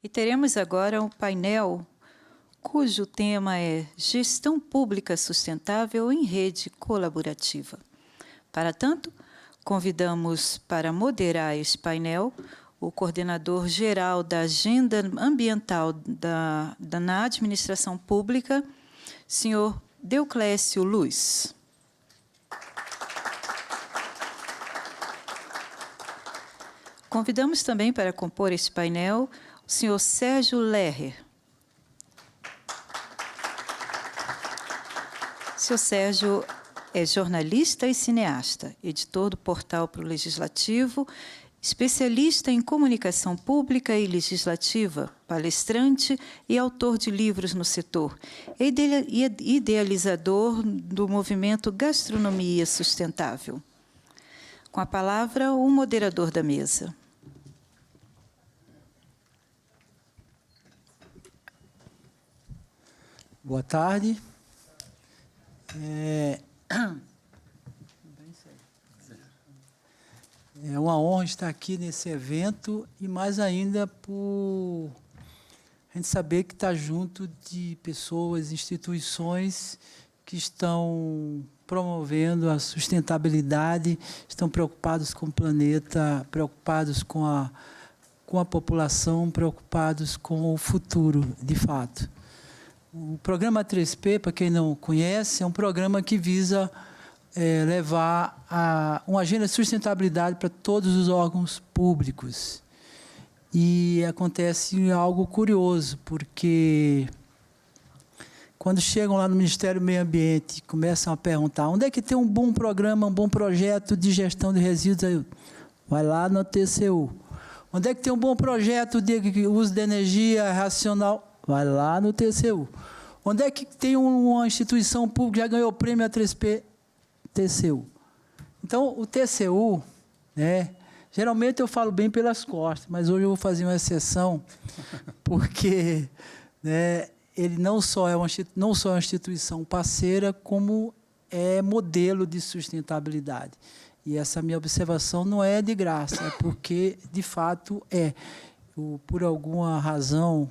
E teremos agora um painel cujo tema é Gestão Pública Sustentável em Rede Colaborativa. Para tanto, convidamos para moderar este painel o coordenador geral da Agenda Ambiental na Administração Pública, senhor Deoclésio Luz. Convidamos também para compor este painel o senhor Sérgio Lerrer. O senhor Sérgio é jornalista e cineasta, editor do Portal Pro Legislativo, especialista em comunicação pública e legislativa, palestrante e autor de livros no setor, idealizador do movimento Gastronomia Sustentável. Com a palavra, o moderador da mesa. Boa tarde. É uma honra estar aqui nesse evento e mais ainda por a gente saber que está junto de pessoas, instituições que estão promovendo a sustentabilidade, estão preocupados com o planeta, preocupados com a população, preocupados com o futuro, de fato. O programa 3P, para quem não conhece, é um programa que visa levar uma agenda de sustentabilidade para todos os órgãos públicos. E acontece algo curioso, porque quando chegam lá no Ministério do Meio Ambiente, começam a perguntar onde é que tem um bom programa, um bom projeto de gestão de resíduos, aí, vai lá no TCU. Onde é que tem um bom projeto de uso de energia racional? Vai lá no TCU. Onde é que tem uma instituição pública que já ganhou o prêmio A3P? TCU. Então, o TCU, geralmente eu falo bem pelas costas, mas hoje eu vou fazer uma exceção, porque ele não só é uma instituição parceira, como é modelo de sustentabilidade. E essa minha observação não é de graça, é porque, de fato, por alguma razão,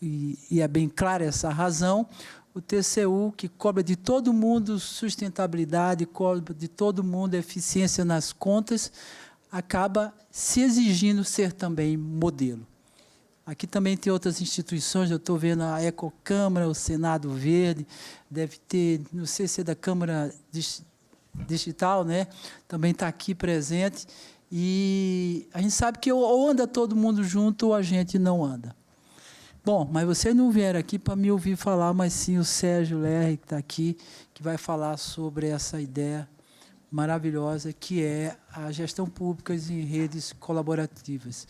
e é bem clara essa razão, o TCU, que cobra de todo mundo sustentabilidade, cobra de todo mundo eficiência nas contas, acaba se exigindo ser também modelo. Aqui também tem outras instituições, eu estou vendo a Ecocâmara, o Senado Verde, deve ter, não sei se é da Câmara Digital, também está aqui presente, e a gente sabe que ou anda todo mundo junto ou a gente não anda. Bom, mas vocês não vieram aqui para me ouvir falar, mas sim o Sérgio Lerrer, que está aqui, que vai falar sobre essa ideia maravilhosa que é a gestão pública em redes colaborativas.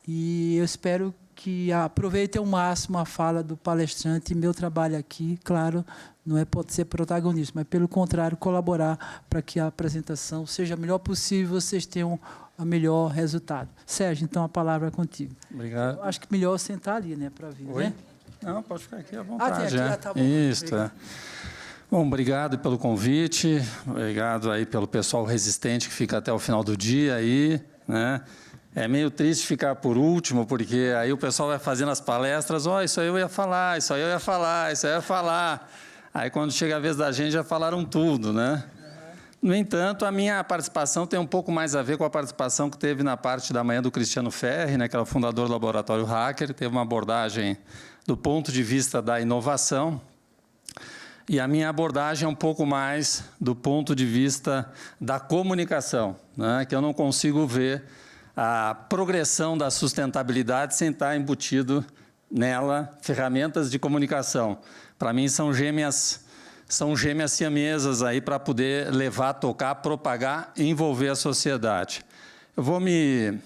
E eu espero que aproveitem ao máximo a fala do palestrante. Meu trabalho aqui, claro, não é ser protagonista, mas, pelo contrário, colaborar para que a apresentação seja a melhor possível, vocês tenham o melhor resultado. Sérgio, então, a palavra é contigo. Obrigado. Eu acho que melhor sentar ali, para vir. Oi? Não, pode ficar aqui à vontade. Tem aqui, tá bom. Isso, Bom, obrigado pelo convite, obrigado aí pelo pessoal resistente que fica até o final do dia aí, É meio triste ficar por último, porque aí o pessoal vai fazendo as palestras, isso aí eu ia falar, isso aí eu ia falar, isso aí eu ia falar. Aí, quando chega a vez da gente, já falaram tudo, No entanto, a minha participação tem um pouco mais a ver com a participação que teve na parte da manhã do Cristiano Ferri, que é o fundador do Laboratório Hacker, teve uma abordagem do ponto de vista da inovação, e a minha abordagem é um pouco mais do ponto de vista da comunicação, que eu não consigo ver a progressão da sustentabilidade sem estar embutido nela ferramentas de comunicação. Para mim, são gêmeas siamesas aí para poder levar, tocar, propagar e envolver a sociedade. Eu vou me...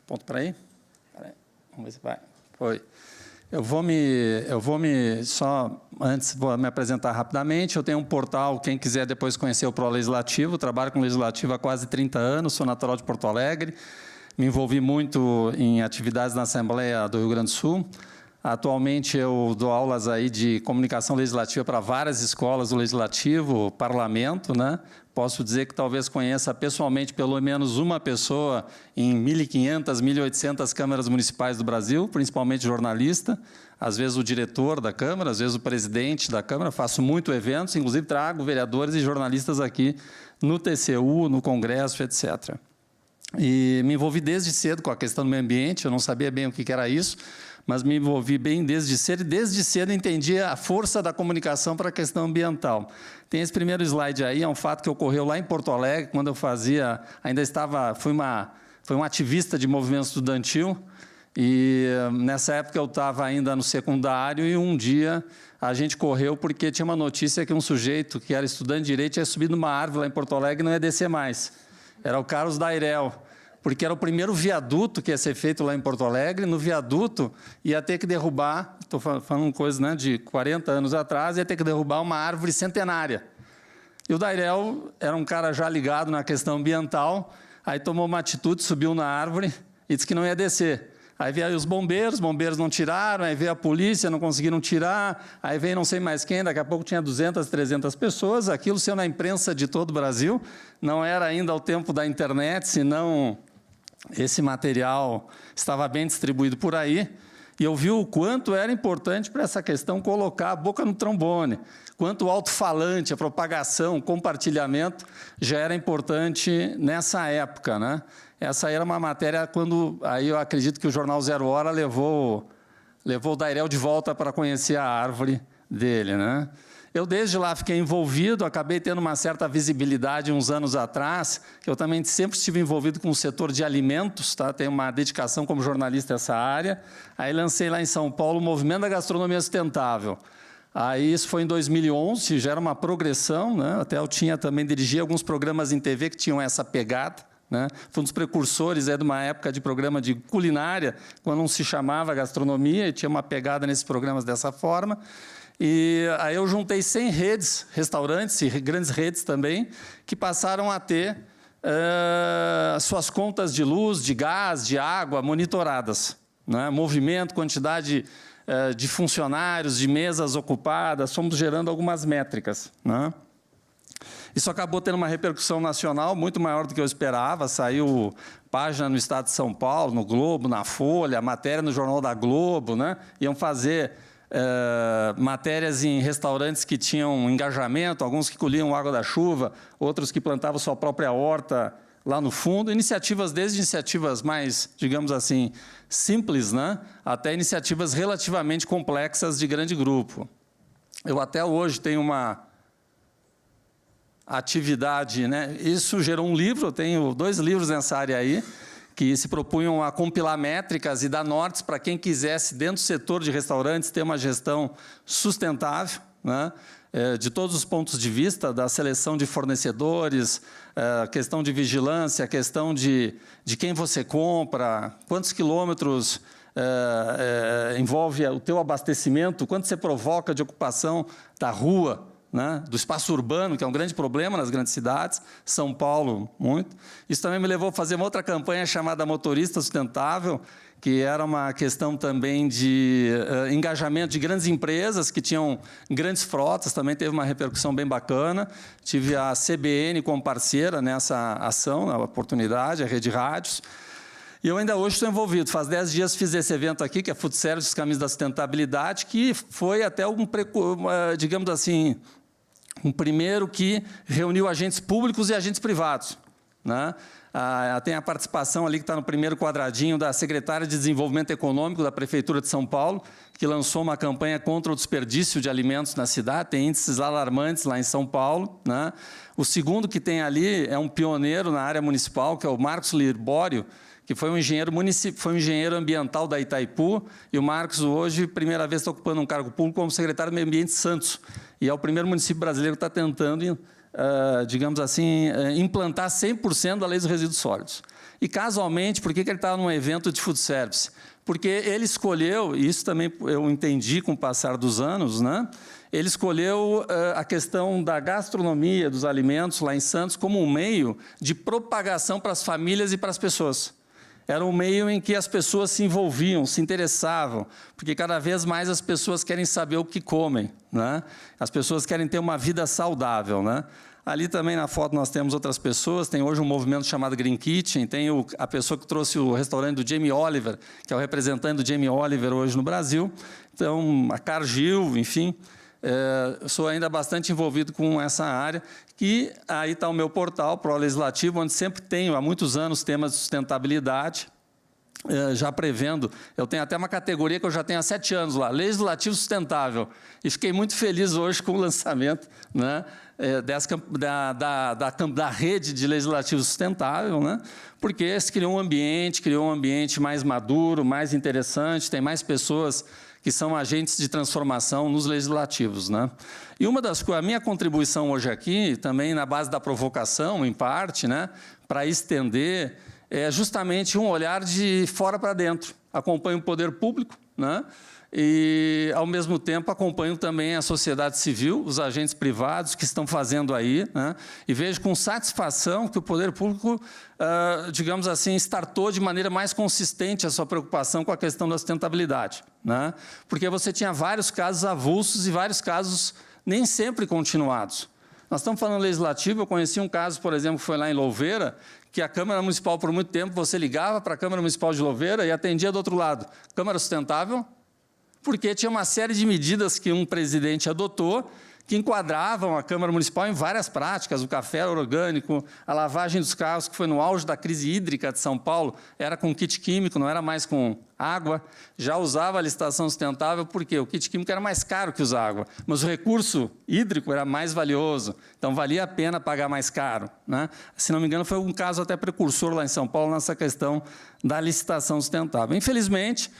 Aponta para aí? Vamos ver se vai. Foi. Antes vou me apresentar rapidamente. Eu tenho um portal, quem quiser depois conhecer o Pro Legislativo, trabalho com legislativo há quase 30 anos, sou natural de Porto Alegre, me envolvi muito em atividades na Assembleia do Rio Grande do Sul. Atualmente, eu dou aulas aí de comunicação legislativa para várias escolas do Legislativo, Parlamento, né? Posso dizer que talvez conheça pessoalmente pelo menos uma pessoa em 1.500, 1.800 câmaras municipais do Brasil, principalmente jornalista, às vezes o diretor da Câmara, às vezes o presidente da Câmara. Faço muito eventos, inclusive trago vereadores e jornalistas aqui no TCU, no Congresso, etc. E me envolvi desde cedo com a questão do meio ambiente, eu não sabia bem o que era isso, mas me envolvi bem desde cedo, e desde cedo entendi a força da comunicação para a questão ambiental. Tem esse primeiro slide aí, é um fato que ocorreu lá em Porto Alegre, quando eu fazia, fui um ativista de movimento estudantil, e nessa época eu estava ainda no secundário, e um dia a gente correu porque tinha uma notícia que um sujeito que era estudante de Direito tinha subido numa árvore lá em Porto Alegre e não ia descer mais. Era o Carlos Dairel, porque era o primeiro viaduto que ia ser feito lá em Porto Alegre. No viaduto ia ter que derrubar, estou falando coisa, né, de 40 anos atrás, ia ter que derrubar uma árvore centenária. E o Dairel era um cara já ligado na questão ambiental, aí tomou uma atitude, subiu na árvore e disse que não ia descer. Aí veio os bombeiros não tiraram, aí veio a polícia, não conseguiram tirar, aí veio não sei mais quem, daqui a pouco tinha 200, 300 pessoas, aquilo saiu na imprensa de todo o Brasil, não era ainda o tempo da internet, senão esse material estava bem distribuído por aí, e eu vi o quanto era importante para essa questão colocar a boca no trombone, quanto o alto-falante, a propagação, o compartilhamento já era importante nessa época, né? Essa era uma matéria quando, aí eu acredito que o jornal Zero Hora levou o Dairel de volta para conhecer a árvore dele, né? Eu, desde lá, fiquei envolvido, acabei tendo uma certa visibilidade uns anos atrás, que eu também sempre estive envolvido com o setor de alimentos, tá? Tenho uma dedicação como jornalista a essa área. Aí lancei lá em São Paulo o Movimento da Gastronomia Sustentável. Aí isso foi em 2011, já era uma progressão, né? Até eu também dirigi alguns programas em TV que tinham essa pegada, né? Fui um dos precursores de uma época de programa de culinária, quando não se chamava gastronomia, e tinha uma pegada nesses programas dessa forma. E aí eu juntei 100 redes, restaurantes e grandes redes também, que passaram a ter suas contas de luz, de gás, de água monitoradas, né? Movimento, quantidade de funcionários, de mesas ocupadas, fomos gerando algumas métricas, né? Isso acabou tendo uma repercussão nacional muito maior do que eu esperava. Saiu página no Estado de São Paulo, no Globo, na Folha, matéria no Jornal da Globo, né? Iam fazer matérias em restaurantes que tinham engajamento, alguns que colhiam água da chuva, outros que plantavam sua própria horta lá no fundo. Iniciativas, desde iniciativas mais, digamos assim, simples, né? Até iniciativas relativamente complexas de grande grupo. Eu até hoje tenho uma atividade, né? Isso gerou um livro, eu tenho 2 livros nessa área aí, que se propunham a compilar métricas e dar nortes para quem quisesse, dentro do setor de restaurantes, ter uma gestão sustentável, né? De todos os pontos de vista, da seleção de fornecedores, a questão de vigilância, a questão de quem você compra, quantos quilômetros envolve o teu abastecimento, quanto você provoca de ocupação da rua, né, do espaço urbano, que é um grande problema nas grandes cidades, São Paulo, muito. Isso também me levou a fazer uma outra campanha chamada Motorista Sustentável, que era uma questão também de engajamento de grandes empresas que tinham grandes frotas, também teve uma repercussão bem bacana. Tive a CBN como parceira nessa ação, na oportunidade, a Rede Rádios. E eu ainda hoje estou envolvido. Faz 10 dias fiz esse evento aqui, que é Food Service, os Caminhos da Sustentabilidade, que foi até digamos assim, um primeiro que reuniu agentes públicos e agentes privados, né? Tem a participação ali, que está no primeiro quadradinho, da secretária de Desenvolvimento Econômico da Prefeitura de São Paulo, que lançou uma campanha contra o desperdício de alimentos na cidade, tem índices alarmantes lá em São Paulo, né? O segundo que tem ali é um pioneiro na área municipal, que é o Marcos Libório, que foi um engenheiro ambiental da Itaipu, e o Marcos hoje, primeira vez, está ocupando um cargo público como secretário do Meio Ambiente de Santos, e é o primeiro município brasileiro que está tentando, digamos assim, implantar 100% da lei dos resíduos sólidos. E, casualmente, por que ele estava num evento de food service? Porque ele escolheu, e isso também eu entendi com o passar dos anos, né? Ele escolheu a questão da gastronomia, dos alimentos lá em Santos, como um meio de propagação para as famílias e para as pessoas. era um meio em que as pessoas se envolviam, se interessavam, porque cada vez mais as pessoas querem saber o que comem, né? As pessoas querem ter uma vida saudável, né? Ali também na foto nós temos outras pessoas, tem hoje um movimento chamado Green Kitchen, tem a pessoa que trouxe o restaurante do Jamie Oliver, que é o representante do Jamie Oliver hoje no Brasil, então a Cargill, enfim, sou ainda bastante envolvido com essa área, que aí está o meu portal, Pro Legislativo, onde sempre tenho, há muitos anos, temas de sustentabilidade, já prevendo, eu tenho até uma categoria que eu já tenho há 7 anos lá, Legislativo Sustentável, e fiquei muito feliz hoje com o lançamento, né, da rede de Legislativo Sustentável, né, porque se criou um ambiente mais maduro, mais interessante, tem mais pessoas que são agentes de transformação nos legislativos, né? E a minha contribuição hoje aqui, também na base da provocação, em parte, né, para estender, é justamente um olhar de fora para dentro. Acompanho o poder público, né, e, ao mesmo tempo, acompanho também a sociedade civil, os agentes privados que estão fazendo aí, né, e vejo com satisfação que o poder público, digamos assim, startou de maneira mais consistente a sua preocupação com a questão da sustentabilidade, né, porque você tinha vários casos avulsos e vários casos nem sempre continuados. Nós estamos falando legislativo, eu conheci um caso, por exemplo, que foi lá em Louveira, que a Câmara Municipal, por muito tempo, você ligava para a Câmara Municipal de Louveira e atendia do outro lado. Câmara Sustentável? Porque tinha uma série de medidas que um presidente adotou que enquadravam a Câmara Municipal em várias práticas, o café era orgânico, a lavagem dos carros, que foi no auge da crise hídrica de São Paulo, era com kit químico, não era mais com água, já usava a licitação sustentável, porque o kit químico era mais caro que usar água, mas o recurso hídrico era mais valioso, então valia a pena pagar mais caro, né? Se não me engano, foi um caso até precursor lá em São Paulo nessa questão da licitação sustentável. Infelizmente,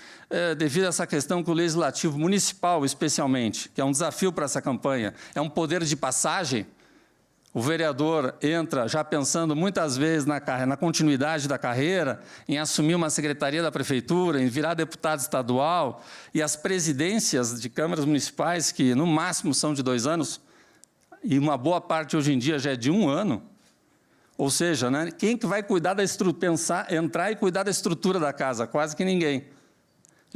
devido a essa questão que o Legislativo Municipal, especialmente, que é um desafio para essa campanha, é um poder de passagem, o vereador entra já pensando muitas vezes na continuidade da carreira, em assumir uma secretaria da prefeitura, em virar deputado estadual, e as presidências de câmaras municipais, que no máximo são de 2 anos, e uma boa parte hoje em dia já é de 1 ano, ou seja, né, quem que vai cuidar da estrutura, entrar e cuidar da estrutura da casa? Quase que ninguém.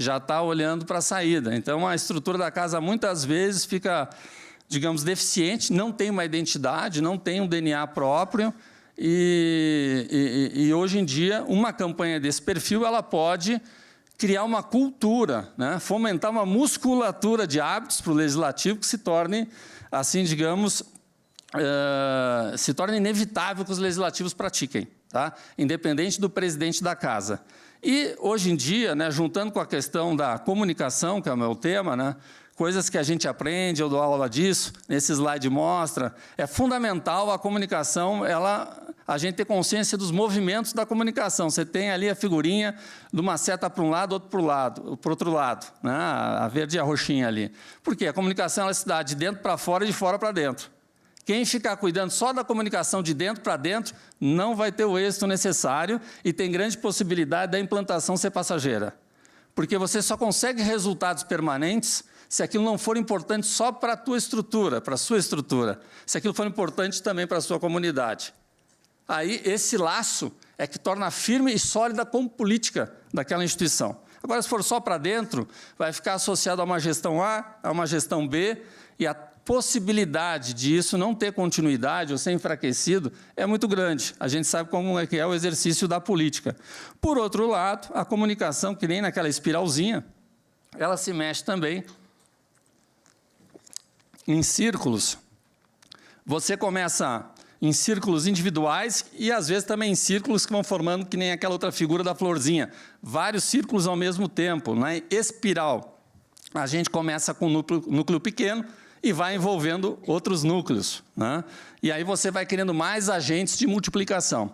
Já está olhando para a saída. Então, a estrutura da casa, muitas vezes, fica, digamos, deficiente, não tem uma identidade, não tem um DNA próprio, e hoje em dia, uma campanha desse perfil, ela pode criar uma cultura, né, fomentar uma musculatura de hábitos para o legislativo que se torne, assim, digamos, se torna inevitável que os legislativos pratiquem, tá? Independente do presidente da casa. E, hoje em dia, né, juntando com a questão da comunicação, que é o meu tema, né, coisas que a gente aprende, eu dou aula disso, nesse slide mostra, é fundamental a comunicação, a gente ter consciência dos movimentos da comunicação. Você tem ali a figurinha de uma seta para um lado, outro para o outro lado, né, a verde e a roxinha ali. Por quê? A comunicação ela se dá de dentro para fora e de fora para dentro. Quem ficar cuidando só da comunicação de dentro para dentro não vai ter o êxito necessário e tem grande possibilidade da implantação ser passageira. Porque você só consegue resultados permanentes se aquilo não for importante só para a tua estrutura, para a sua estrutura, se aquilo for importante também para a sua comunidade. Aí, esse laço é que torna firme e sólida como política daquela instituição. Agora, se for só para dentro, vai ficar associado a uma gestão A, a uma gestão B, e a possibilidade de isso não ter continuidade ou ser enfraquecido é muito grande. A gente sabe como é que é o exercício da política. Por outro lado, a comunicação, que nem naquela espiralzinha, ela se mexe também em círculos. Você começa em círculos individuais e, às vezes, também em círculos que vão formando, que nem aquela outra figura da florzinha. Vários círculos ao mesmo tempo, né? Espiral. A gente começa com um núcleo pequeno e vai envolvendo outros núcleos, né? E aí você vai querendo mais agentes de multiplicação.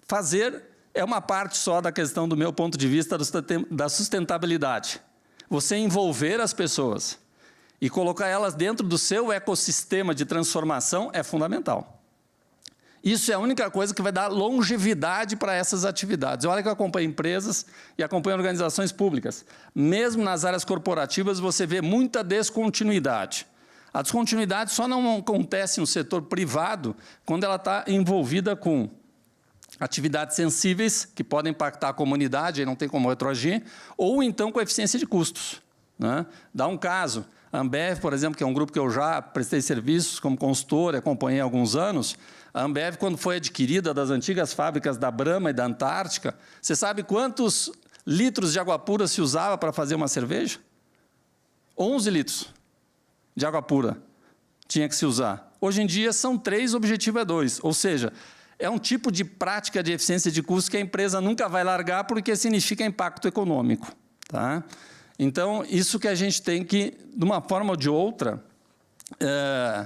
Fazer é uma parte só da questão, do meu ponto de vista, da sustentabilidade. Você envolver as pessoas e colocar elas dentro do seu ecossistema de transformação é fundamental. Isso é a única coisa que vai dar longevidade para essas atividades. Olha que eu acompanho empresas e acompanho organizações públicas. Mesmo nas áreas corporativas, você vê muita descontinuidade. A descontinuidade só não acontece no setor privado quando ela está envolvida com atividades sensíveis que podem impactar a comunidade, aí não tem como retroagir, ou então com eficiência de custos, né? Dá um caso, a Ambev, por exemplo, que é um grupo que eu já prestei serviços como consultor, acompanhei há alguns anos, a Ambev, quando foi adquirida das antigas fábricas da Brahma e da Antártica, você sabe quantos litros de água pura se usava para fazer uma cerveja? 11 litros de água pura tinha que se usar. Hoje em dia, são 3, o objetivo é 2. Ou seja, é um tipo de prática de eficiência de custos que a empresa nunca vai largar porque significa impacto econômico. Tá? Então, isso que a gente tem que, de uma forma ou de outra,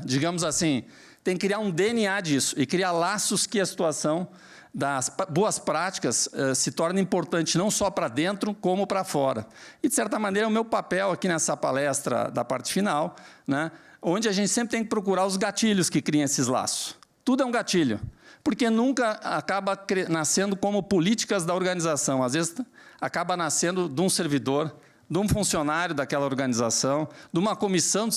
digamos assim, tem que criar um DNA disso e criar laços que a situação das boas práticas se torna importante não só para dentro, como para fora. E, de certa maneira, é o meu papel aqui nessa palestra da parte final, né, onde a gente sempre tem que procurar os gatilhos que criam esses laços. Tudo é um gatilho, porque nunca acaba nascendo como políticas da organização. Às vezes, acaba nascendo de um servidor, de um funcionário daquela organização, de uma comissão de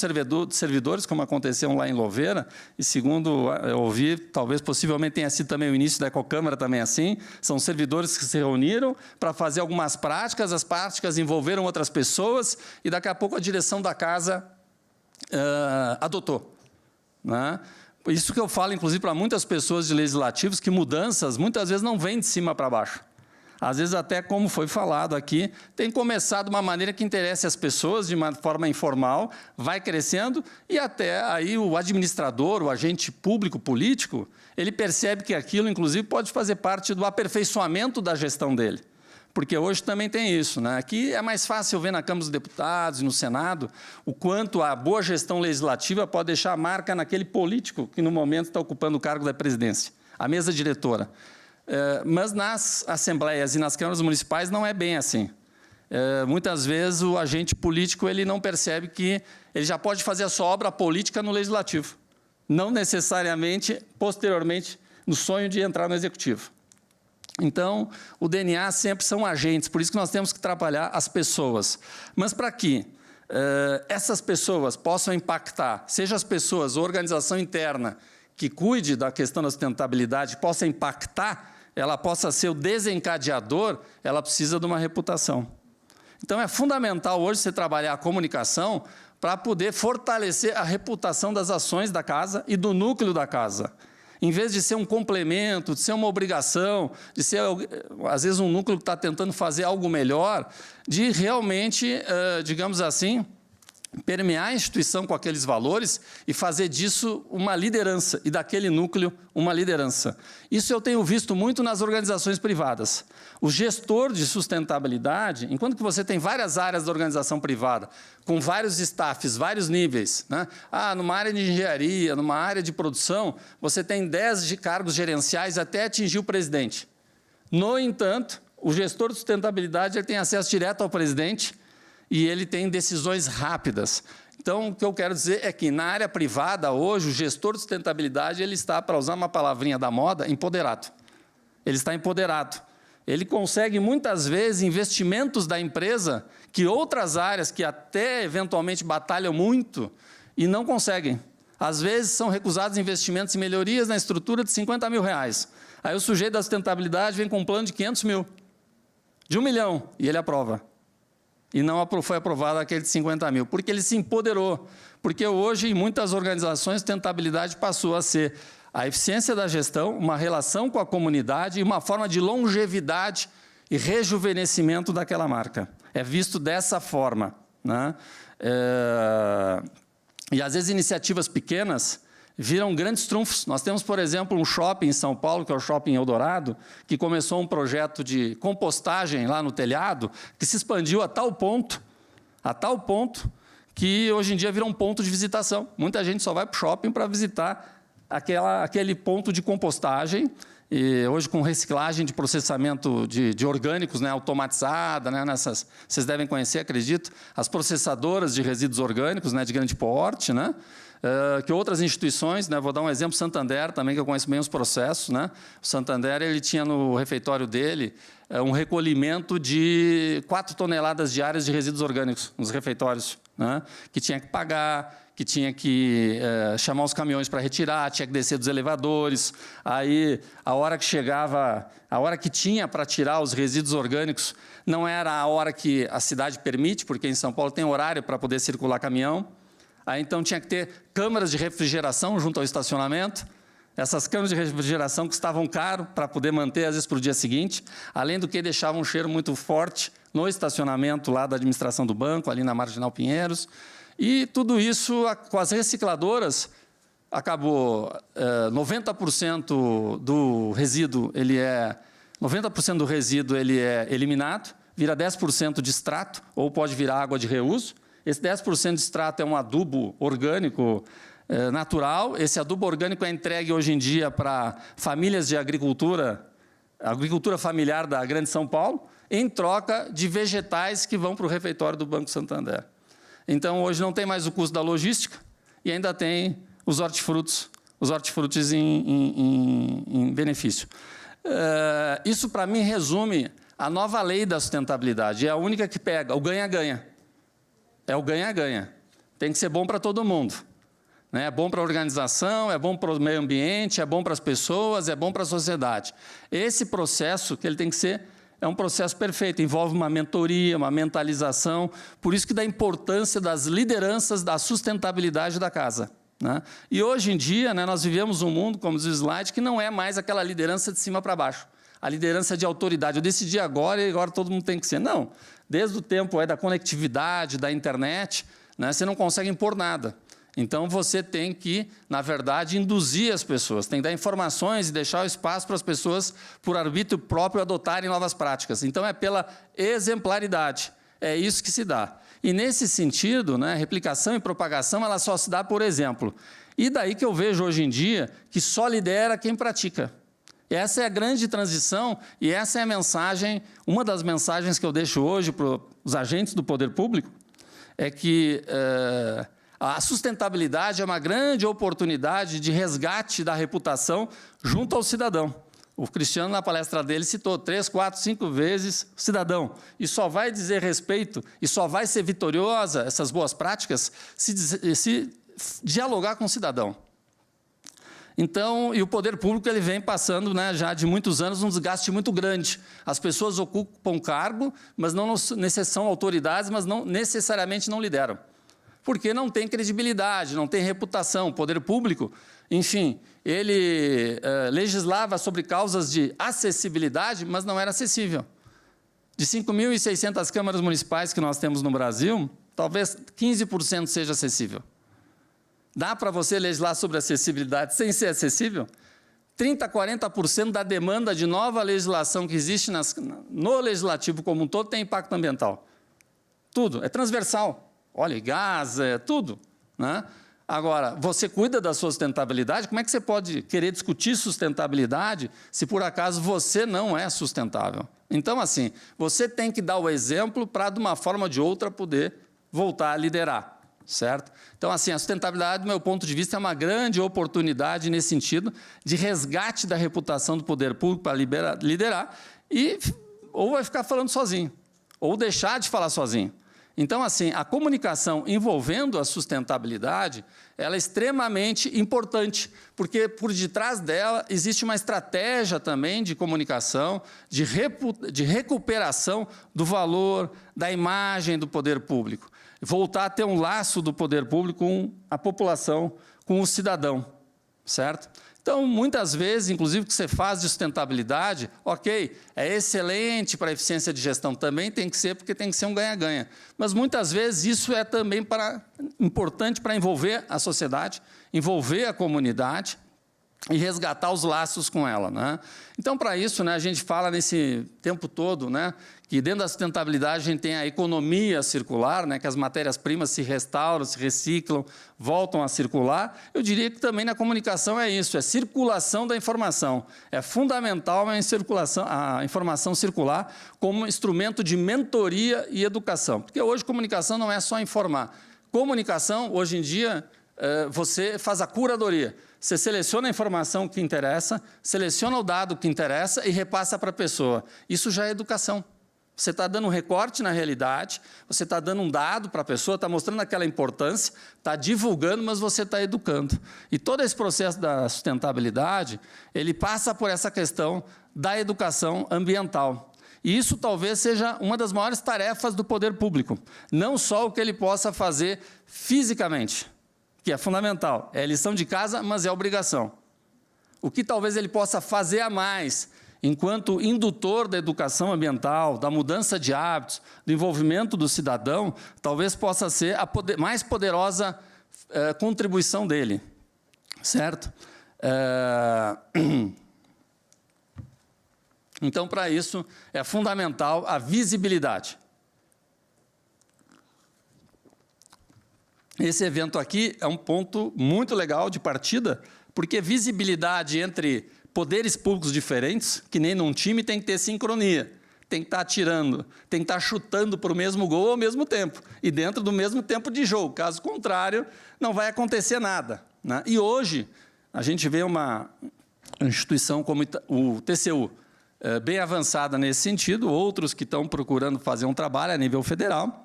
servidores, como aconteceu lá em Louveira, e segundo eu ouvi, talvez possivelmente tenha sido também o início da Ecocâmara também assim, são servidores que se reuniram para fazer algumas práticas, as práticas envolveram outras pessoas, e daqui a pouco a direção da casa adotou. Né? Isso que eu falo, inclusive, para muitas pessoas de legislativos, que mudanças, muitas vezes, não vêm de cima para baixo. Às vezes, até como foi falado aqui, tem começado de uma maneira que interesse as pessoas, de uma forma informal, vai crescendo, e até aí o administrador, o agente público, político, ele percebe que aquilo, inclusive, pode fazer parte do aperfeiçoamento da gestão dele. Porque hoje também tem isso, né? Aqui é mais fácil ver na Câmara dos Deputados e no Senado o quanto a boa gestão legislativa pode deixar a marca naquele político que, no momento, está ocupando o cargo da presidência, a mesa diretora. Mas nas assembleias e nas câmaras municipais não é bem assim. Muitas vezes o agente político ele não percebe que ele já pode fazer a sua obra política no legislativo, não necessariamente, posteriormente, no sonho de entrar no executivo. Então, o DNA sempre são agentes, por isso que nós temos que trabalhar as pessoas. Mas para que essas pessoas possam impactar, seja as pessoas ou organização interna que cuide da questão da sustentabilidade, possa impactar, ela possa ser o desencadeador, ela precisa de uma reputação. Então, é fundamental hoje você trabalhar a comunicação para poder fortalecer a reputação das ações da casa e do núcleo da casa. Em vez de ser um complemento, de ser uma obrigação, de ser, às vezes, um núcleo que está tentando fazer algo melhor, de realmente, digamos assim, permear a instituição com aqueles valores e fazer disso uma liderança, e daquele núcleo uma liderança. Isso eu tenho visto muito nas organizações privadas. O gestor de sustentabilidade, enquanto que você tem várias áreas da organização privada, com vários staffs, vários níveis, né? Numa área de engenharia, numa área de produção, você tem 10 de cargos gerenciais até atingir o presidente. No entanto, o gestor de sustentabilidade ele tem acesso direto ao presidente, e ele tem decisões rápidas. Então, o que eu quero dizer é que, na área privada, hoje, o gestor de sustentabilidade ele está, para usar uma palavrinha da moda, empoderado. Ele está empoderado. Ele consegue, muitas vezes, investimentos da empresa que outras áreas, que até, eventualmente, batalham muito, e não conseguem. Às vezes, são recusados investimentos e melhorias na estrutura de R$50 mil. Aí, o sujeito da sustentabilidade vem com um plano de 500 mil, de 1 milhão, e ele aprova. E não foi aprovado aquele de 50 mil, porque ele se empoderou. Porque hoje, em muitas organizações, sustentabilidade passou a ser a eficiência da gestão, uma relação com a comunidade e uma forma de longevidade e rejuvenescimento daquela marca. É visto dessa forma, né? E, às vezes, iniciativas pequenas viram grandes trunfos. Nós temos, por exemplo, um shopping em São Paulo, que é o Shopping Eldorado, que começou um projeto de compostagem lá no telhado, que se expandiu a tal ponto que hoje em dia virou um ponto de visitação. Muita gente só vai para o shopping para visitar aquele ponto de compostagem, e hoje com reciclagem de processamento de orgânicos, né, automatizada, né, vocês devem conhecer, acredito, as processadoras de resíduos orgânicos, né, de grande porte, né, que outras instituições, né, vou dar um exemplo, Santander também, que eu conheço bem os processos, né, o Santander ele tinha no refeitório dele um recolhimento de 4 toneladas diárias de resíduos orgânicos nos refeitórios, né? Que tinha que pagar, que tinha que chamar os caminhões para retirar, tinha que descer dos elevadores. Aí, a hora que chegava, a hora que tinha para tirar os resíduos orgânicos, não era a hora que a cidade permite, porque em São Paulo tem horário para poder circular caminhão. Aí, então, tinha que ter câmaras de refrigeração junto ao estacionamento. Essas câmaras de refrigeração custavam caro para poder manter, às vezes, para o dia seguinte, além do que deixavam um cheiro muito forte no estacionamento lá da administração do banco, ali na Marginal Pinheiros. E tudo isso, com as recicladoras, acabou 90% do resíduo, 90% do resíduo ele é eliminado, vira 10% de extrato, ou pode virar água de reuso. Esse 10% de extrato é um adubo orgânico natural. Esse adubo orgânico é entregue hoje em dia para famílias de agricultura familiar da Grande São Paulo, em troca de vegetais que vão para o refeitório do Banco Santander. Então, hoje não tem mais o custo da logística e ainda tem os hortifrutos em benefício. Isso, para mim, resume a nova lei da sustentabilidade. É a única que pega o ganha-ganha. É o ganha-ganha. Tem que ser bom para todo mundo. Né? É bom para a organização, é bom para o meio ambiente, é bom para as pessoas, é bom para a sociedade. Esse processo que ele tem que ser é um processo perfeito, envolve uma mentoria, uma mentalização, por isso que dá importância das lideranças da sustentabilidade da casa. Né? E hoje em dia, né, nós vivemos um mundo, como diz o slide, que não é mais aquela liderança de cima para baixo, a liderança de autoridade. Eu decidi agora e agora todo mundo tem que ser. Não, desde o tempo da conectividade, da internet, né, você não consegue impor nada. Então, você tem que, na verdade, induzir as pessoas, tem que dar informações e deixar o espaço para as pessoas, por arbítrio próprio, adotarem novas práticas. Então, é pela exemplaridade, é isso que se dá. E, nesse sentido, né, replicação e propagação, ela só se dá por exemplo. E daí que eu vejo, hoje em dia, que só lidera quem pratica. Essa é a grande transição e essa é a mensagem, uma das mensagens que eu deixo hoje para os agentes do poder público, é que a sustentabilidade é uma grande oportunidade de resgate da reputação junto ao cidadão. O Cristiano, na palestra dele, citou 3, 4, 5 vezes cidadão. E só vai dizer respeito, e só vai ser vitoriosa essas boas práticas se dialogar com o cidadão. Então, e o poder público ele vem passando, né, já de muitos anos, um desgaste muito grande. As pessoas ocupam cargo, mas não são autoridades, mas não necessariamente não lideram. Porque não tem credibilidade, não tem reputação. O poder público, enfim, ele legislava sobre causas de acessibilidade, mas não era acessível. De 5.600 câmaras municipais que nós temos no Brasil, talvez 15% seja acessível. Dá para você legislar sobre acessibilidade sem ser acessível? 30%, 40% da demanda de nova legislação que existe no legislativo como um todo tem impacto ambiental. Tudo, é transversal. Óleo e gás, tudo. Né? Agora, você cuida da sua sustentabilidade, como é que você pode querer discutir sustentabilidade se, por acaso, você não é sustentável? Então, assim, você tem que dar o exemplo para, de uma forma ou de outra, poder voltar a liderar, certo? Então, assim, a sustentabilidade, do meu ponto de vista, é uma grande oportunidade nesse sentido de resgate da reputação do poder público para liderar e ou vai ficar falando sozinho, ou deixar de falar sozinho. Então, assim, a comunicação envolvendo a sustentabilidade, ela é extremamente importante, porque por detrás dela existe uma estratégia também de comunicação, de recuperação do valor, da imagem do poder público. Voltar a ter um laço do poder público com a população, com o cidadão, certo? Então, muitas vezes, inclusive, o que você faz de sustentabilidade, ok, é excelente para a eficiência de gestão, também tem que ser, porque tem que ser um ganha-ganha. Mas, muitas vezes, isso é também importante para envolver a sociedade, envolver a comunidade e resgatar os laços com ela. Né? Então, para isso, né, a gente fala nesse tempo todo, né, que dentro da sustentabilidade a gente tem a economia circular, né, que as matérias-primas se restauram, se reciclam, voltam a circular. Eu diria que também na comunicação é isso, é circulação da informação. É fundamental a informação circular como instrumento de mentoria e educação. Porque hoje comunicação não é só informar. Comunicação, hoje em dia, você faz a curadoria. Você seleciona a informação que interessa, seleciona o dado que interessa e repassa para a pessoa. Isso já é educação. Você está dando um recorte na realidade, você está dando um dado para a pessoa, está mostrando aquela importância, está divulgando, mas você está educando. E todo esse processo da sustentabilidade, ele passa por essa questão da educação ambiental. E isso talvez seja uma das maiores tarefas do poder público. Não só o que ele possa fazer fisicamente, que é fundamental. É lição de casa, mas é obrigação. O que talvez ele possa fazer a mais, enquanto indutor da educação ambiental, da mudança de hábitos, do envolvimento do cidadão, talvez possa ser a mais poderosa contribuição dele, certo? Então, para isso, é fundamental a visibilidade. Esse evento aqui é um ponto muito legal de partida, porque visibilidade entre poderes públicos diferentes, que nem num time, tem que ter sincronia. Tem que estar atirando, tem que estar chutando para o mesmo gol ao mesmo tempo, e dentro do mesmo tempo de jogo. Caso contrário, não vai acontecer nada, né? E hoje, a gente vê uma instituição como o TCU, bem avançada nesse sentido, outros que estão procurando fazer um trabalho a nível federal,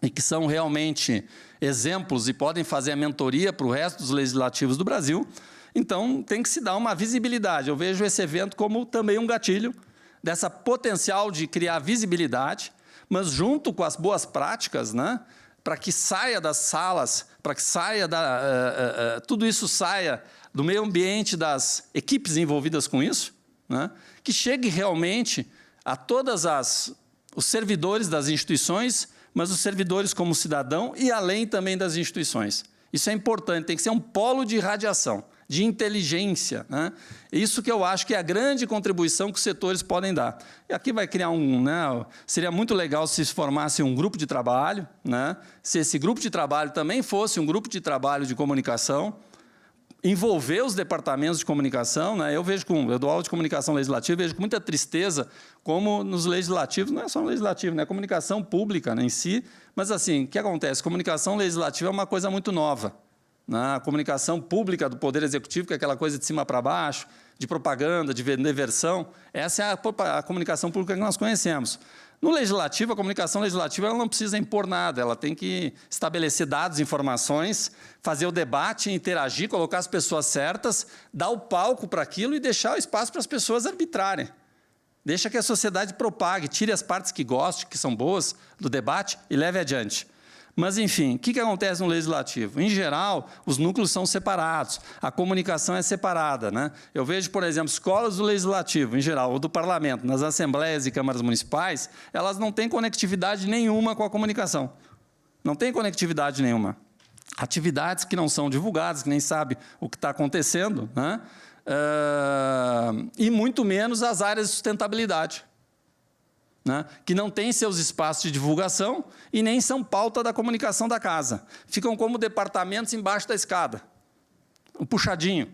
e que são realmente exemplos e podem fazer a mentoria para o resto dos legislativos do Brasil. Então, tem que se dar uma visibilidade. Eu vejo esse evento como também um gatilho dessa potencial de criar visibilidade, mas junto com as boas práticas, né, para que saia das salas, para que saia tudo isso saia do meio ambiente das equipes envolvidas com isso, né, que chegue realmente a todas os servidores das instituições, mas os servidores como cidadão e além também das instituições. Isso é importante, tem que ser um polo de irradiação, de inteligência, né? Isso que eu acho que é a grande contribuição que os setores podem dar. E aqui vai criar seria muito legal se formasse um grupo de trabalho, né? Se esse grupo de trabalho também fosse um grupo de trabalho de comunicação, envolver os departamentos de comunicação, né? Eu dou aula de comunicação legislativa, vejo com muita tristeza como nos legislativos, não é só no legislativo, né? A comunicação pública, né, em si, mas assim, o que acontece? Comunicação legislativa é uma coisa muito nova, né? A comunicação pública do Poder Executivo, que é aquela coisa de cima para baixo, de propaganda, de vender versão, essa é a comunicação pública que nós conhecemos. No legislativo, a comunicação legislativa ela não precisa impor nada, ela tem que estabelecer dados, informações, fazer o debate, interagir, colocar as pessoas certas, dar o palco para aquilo e deixar o espaço para as pessoas arbitrarem. Deixa que a sociedade propague, tire as partes que goste, que são boas do debate e leve adiante. Mas, enfim, o que acontece no legislativo? Em geral, os núcleos são separados, a comunicação é separada, né? Eu vejo, por exemplo, escolas do legislativo, em geral, ou do parlamento, nas assembleias e câmaras municipais, elas não têm conectividade nenhuma com a comunicação. Não tem conectividade nenhuma. Atividades que não são divulgadas, que nem sabe o que está acontecendo, né? E muito menos as áreas de sustentabilidade, né, que não têm seus espaços de divulgação e nem são pauta da comunicação da casa. Ficam como departamentos embaixo da escada, um puxadinho,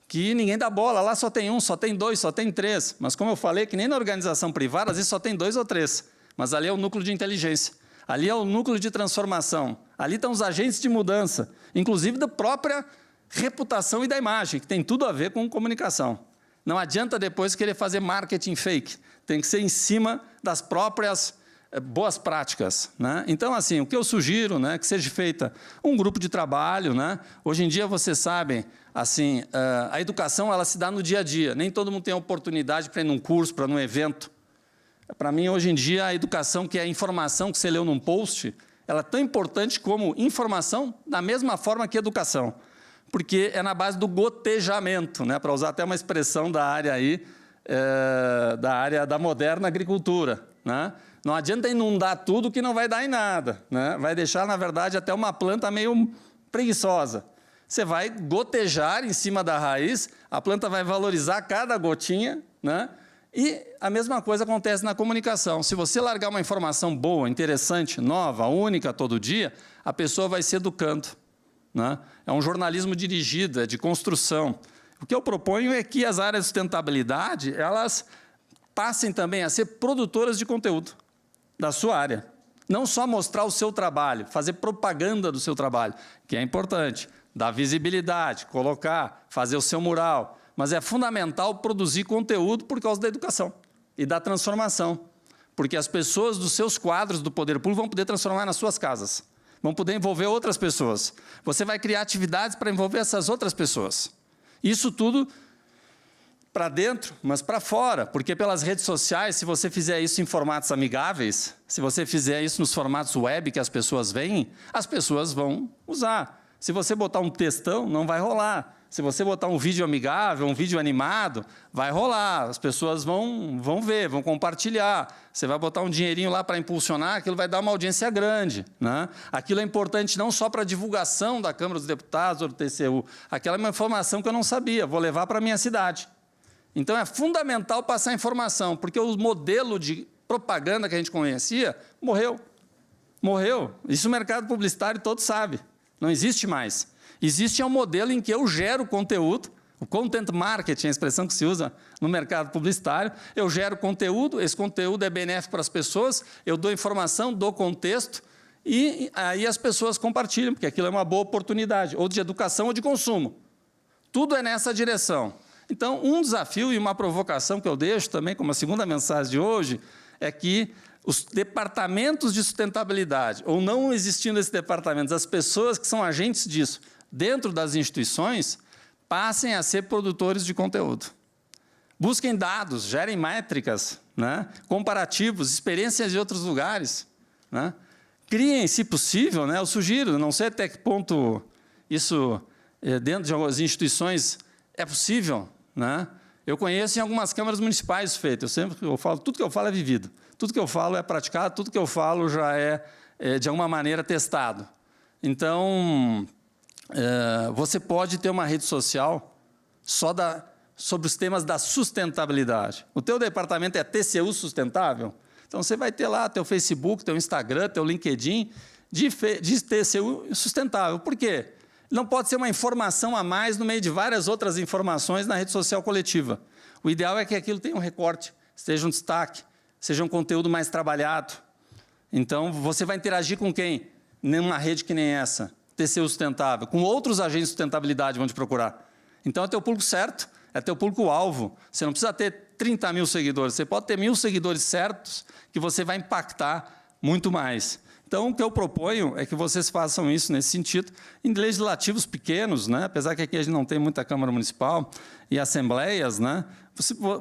que ninguém dá bola, lá só tem um, só tem dois, só tem três. Mas, como eu falei, que nem na organização privada, às vezes só tem 2 ou 3. Mas ali é o núcleo de inteligência, ali é o núcleo de transformação, ali estão os agentes de mudança, inclusive da própria reputação e da imagem, que tem tudo a ver com comunicação. Não adianta depois querer fazer marketing fake, tem que ser em cima das próprias boas práticas, né? Então, assim, o que eu sugiro, né, que seja feita um grupo de trabalho, né? Hoje em dia, vocês sabem, assim, a educação ela se dá no dia a dia, nem todo mundo tem a oportunidade para ir num curso, para ir num evento. Para mim, hoje em dia, a educação, que é a informação que você leu num post, ela é tão importante como informação, da mesma forma que educação, porque é na base do gotejamento, né, para usar até uma expressão da área aí, da área da moderna agricultura, né? Não adianta inundar tudo que não vai dar em nada, né? Vai deixar, na verdade, até uma planta meio preguiçosa. Você vai gotejar em cima da raiz, a planta vai valorizar cada gotinha, né? E a mesma coisa acontece na comunicação. Se você largar uma informação boa, interessante, nova, única, todo dia, a pessoa vai se educando, né? É um jornalismo dirigido, é de construção. O que eu proponho é que as áreas de sustentabilidade, elas passem também a ser produtoras de conteúdo da sua área. Não só mostrar o seu trabalho, fazer propaganda do seu trabalho, que é importante, dar visibilidade, colocar, fazer o seu mural, mas é fundamental produzir conteúdo por causa da educação e da transformação. porque as pessoas dos seus quadros do poder público vão poder transformar nas suas casas, vão poder envolver outras pessoas. Você vai criar atividades para envolver essas outras pessoas. Isso tudo para dentro, mas para fora, porque pelas redes sociais, se você fizer isso em formatos amigáveis, se você fizer isso nos formatos web que as pessoas veem, as pessoas vão usar. Se você botar um textão, não vai rolar. Se você botar um vídeo amigável, um vídeo animado, vai rolar. As pessoas vão ver, vão compartilhar. Você vai botar um dinheirinho lá para impulsionar, aquilo vai dar uma audiência grande, né? Aquilo é importante não só para a divulgação da Câmara dos Deputados ou do TCU. Aquela é uma informação que eu não sabia, vou levar para a minha cidade. Então, é fundamental passar informação, porque o modelo de propaganda que a gente conhecia morreu. Morreu. Isso o mercado publicitário todo sabe. Não existe mais. Existe um modelo em que eu gero conteúdo, o content marketing, a expressão que se usa no mercado publicitário, eu gero conteúdo, esse conteúdo é benéfico para as pessoas, eu dou informação, dou contexto, e aí as pessoas compartilham, porque aquilo é uma boa oportunidade, ou de educação ou de consumo. Tudo é nessa direção. Então, um desafio e uma provocação que eu deixo também, como a segunda mensagem de hoje, é que os departamentos de sustentabilidade, ou não existindo esses departamentos, as pessoas que são agentes disso, dentro das instituições, passem a ser produtores de conteúdo. Busquem dados, gerem métricas, né? Comparativos, experiências de outros lugares, né? Criem, se possível, né? Eu sugiro, não sei até que ponto isso, dentro de algumas instituições, é possível, né? Eu conheço em algumas câmaras municipais feito. Eu falo, tudo que eu falo é vivido, tudo que eu falo é praticado, tudo que eu falo já é de alguma maneira testado. Então, você pode ter uma rede social só sobre os temas da sustentabilidade. O teu departamento é TCU sustentável? Então, você vai ter lá teu Facebook, teu Instagram, teu LinkedIn de TCU sustentável. Por quê? Não pode ser uma informação a mais no meio de várias outras informações na rede social coletiva. O ideal é que aquilo tenha um recorte, seja um destaque, seja um conteúdo mais trabalhado. Então, você vai interagir com quem? Numa rede que nem essa, TCU sustentável, com outros agentes de sustentabilidade vão te procurar. Então, é teu público certo, é teu público-alvo. Você não precisa ter 30 mil seguidores, você pode ter 1000 seguidores certos que você vai impactar muito mais. Então, o que eu proponho é que vocês façam isso nesse sentido, em legislativos pequenos, né? Apesar que aqui a gente não tem muita Câmara Municipal e assembleias, né?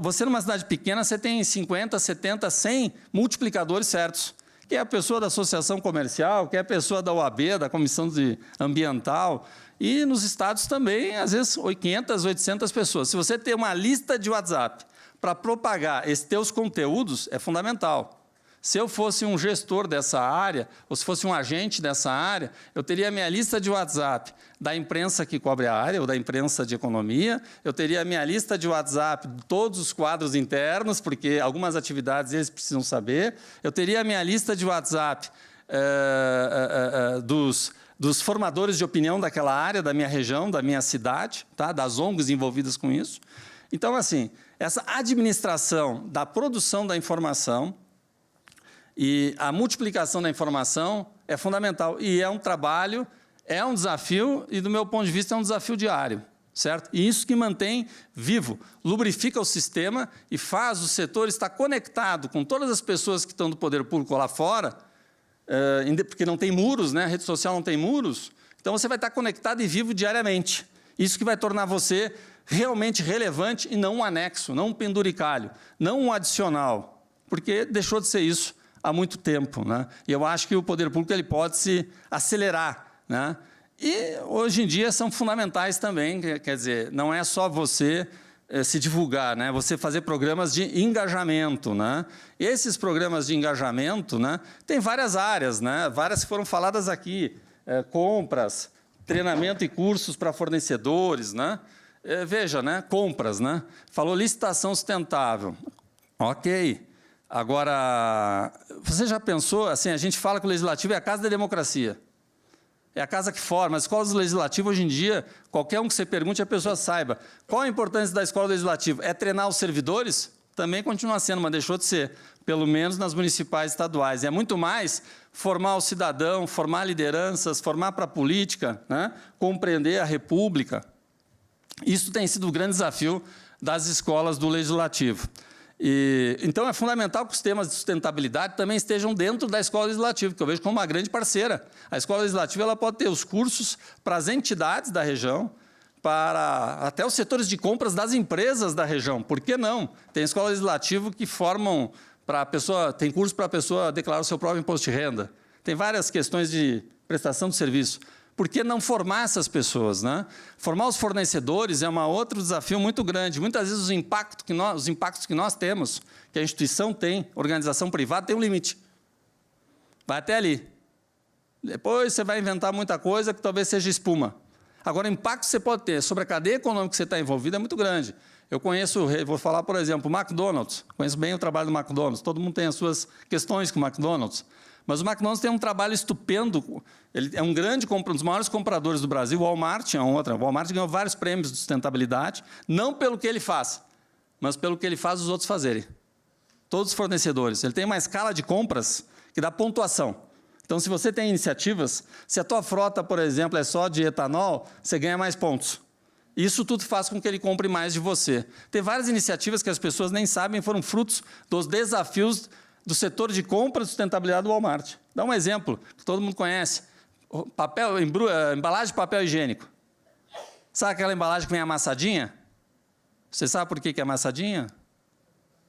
Você numa cidade pequena, você tem 50, 70, 100 multiplicadores certos. Que é a pessoa da associação comercial, que é a pessoa da OAB, da Comissão Ambiental, e nos estados também, às vezes, 500, 800 pessoas. Se você tem uma lista de WhatsApp para propagar esses teus conteúdos, é fundamental. Se eu fosse um gestor dessa área, ou se fosse um agente dessa área, eu teria a minha lista de WhatsApp da imprensa que cobre a área, ou da imprensa de economia, eu teria a minha lista de WhatsApp de todos os quadros internos, porque algumas atividades eles precisam saber, eu teria a minha lista de WhatsApp dos formadores de opinião daquela área, da minha região, da minha cidade, tá? Das ONGs envolvidas com isso. Então, assim, essa administração da produção da informação e a multiplicação da informação é fundamental. E é um trabalho, é um desafio, e, do meu ponto de vista, é um desafio diário, certo? E isso que mantém vivo, lubrifica o sistema e faz o setor estar conectado com todas as pessoas que estão do poder público lá fora, porque não tem muros, né? A rede social não tem muros, então você vai estar conectado e vivo diariamente. Isso que vai tornar você realmente relevante e não um anexo, não um penduricalho, não um adicional, porque deixou de ser isso há muito tempo, né? E eu acho que o poder público ele pode se acelerar, né? E, hoje em dia, são fundamentais também, quer dizer, não é só você se divulgar, né? Você fazer programas de engajamento, né? Esses programas de engajamento, né? Tem várias áreas, né? Várias que foram faladas aqui, compras, treinamento e cursos para fornecedores, né? Veja, né? Compras, né? Falou licitação sustentável. Ok. Agora, você já pensou, assim, a gente fala que o Legislativo é a casa da democracia. É a casa que forma. As escolas do Legislativo, hoje em dia, qualquer um que você pergunte, a pessoa saiba. Qual a importância da escola do Legislativo? É treinar os servidores? Também continua sendo, mas deixou de ser, pelo menos nas municipais e estaduais. É muito mais formar o cidadão, formar lideranças, formar para a política, né? Compreender a república. Isso tem sido o grande desafio das escolas do Legislativo. Então, é fundamental que os temas de sustentabilidade também estejam dentro da Escola Legislativa, que eu vejo como uma grande parceira. A Escola Legislativa ela pode ter os cursos para as entidades da região, para até os setores de compras das empresas da região. Por que não? Tem Escola Legislativa que formam para a pessoa, tem curso para a pessoa declarar o seu próprio imposto de renda. Tem várias questões de prestação de serviço. Por que não formar essas pessoas, né? Formar os fornecedores é um outro desafio muito grande. Muitas vezes os impactos que nós temos, que a instituição tem, organização privada, tem um limite. Vai até ali. Depois você vai inventar muita coisa que talvez seja espuma. Agora, o impacto que você pode ter sobre a cadeia econômica que você está envolvido é muito grande. Eu conheço, vou falar, por exemplo, o McDonald's. Conheço bem o trabalho do McDonald's. Todo mundo tem as suas questões com o McDonald's. Mas o McDonald's tem um trabalho estupendo. Ele é um dos maiores compradores do Brasil. O Walmart é outra. O Walmart ganhou vários prêmios de sustentabilidade, não pelo que ele faz, mas pelo que ele faz os outros fazerem. Todos os fornecedores. Ele tem uma escala de compras que dá pontuação. Então, se você tem iniciativas, se a tua frota, por exemplo, é só de etanol, você ganha mais pontos. Isso tudo faz com que ele compre mais de você. Tem várias iniciativas que as pessoas nem sabem, foram frutos dos desafios do setor de compra e sustentabilidade do Walmart. Dá um exemplo, que todo mundo conhece. Embalagem de papel higiênico. Sabe aquela embalagem que vem amassadinha? Você sabe por que é amassadinha?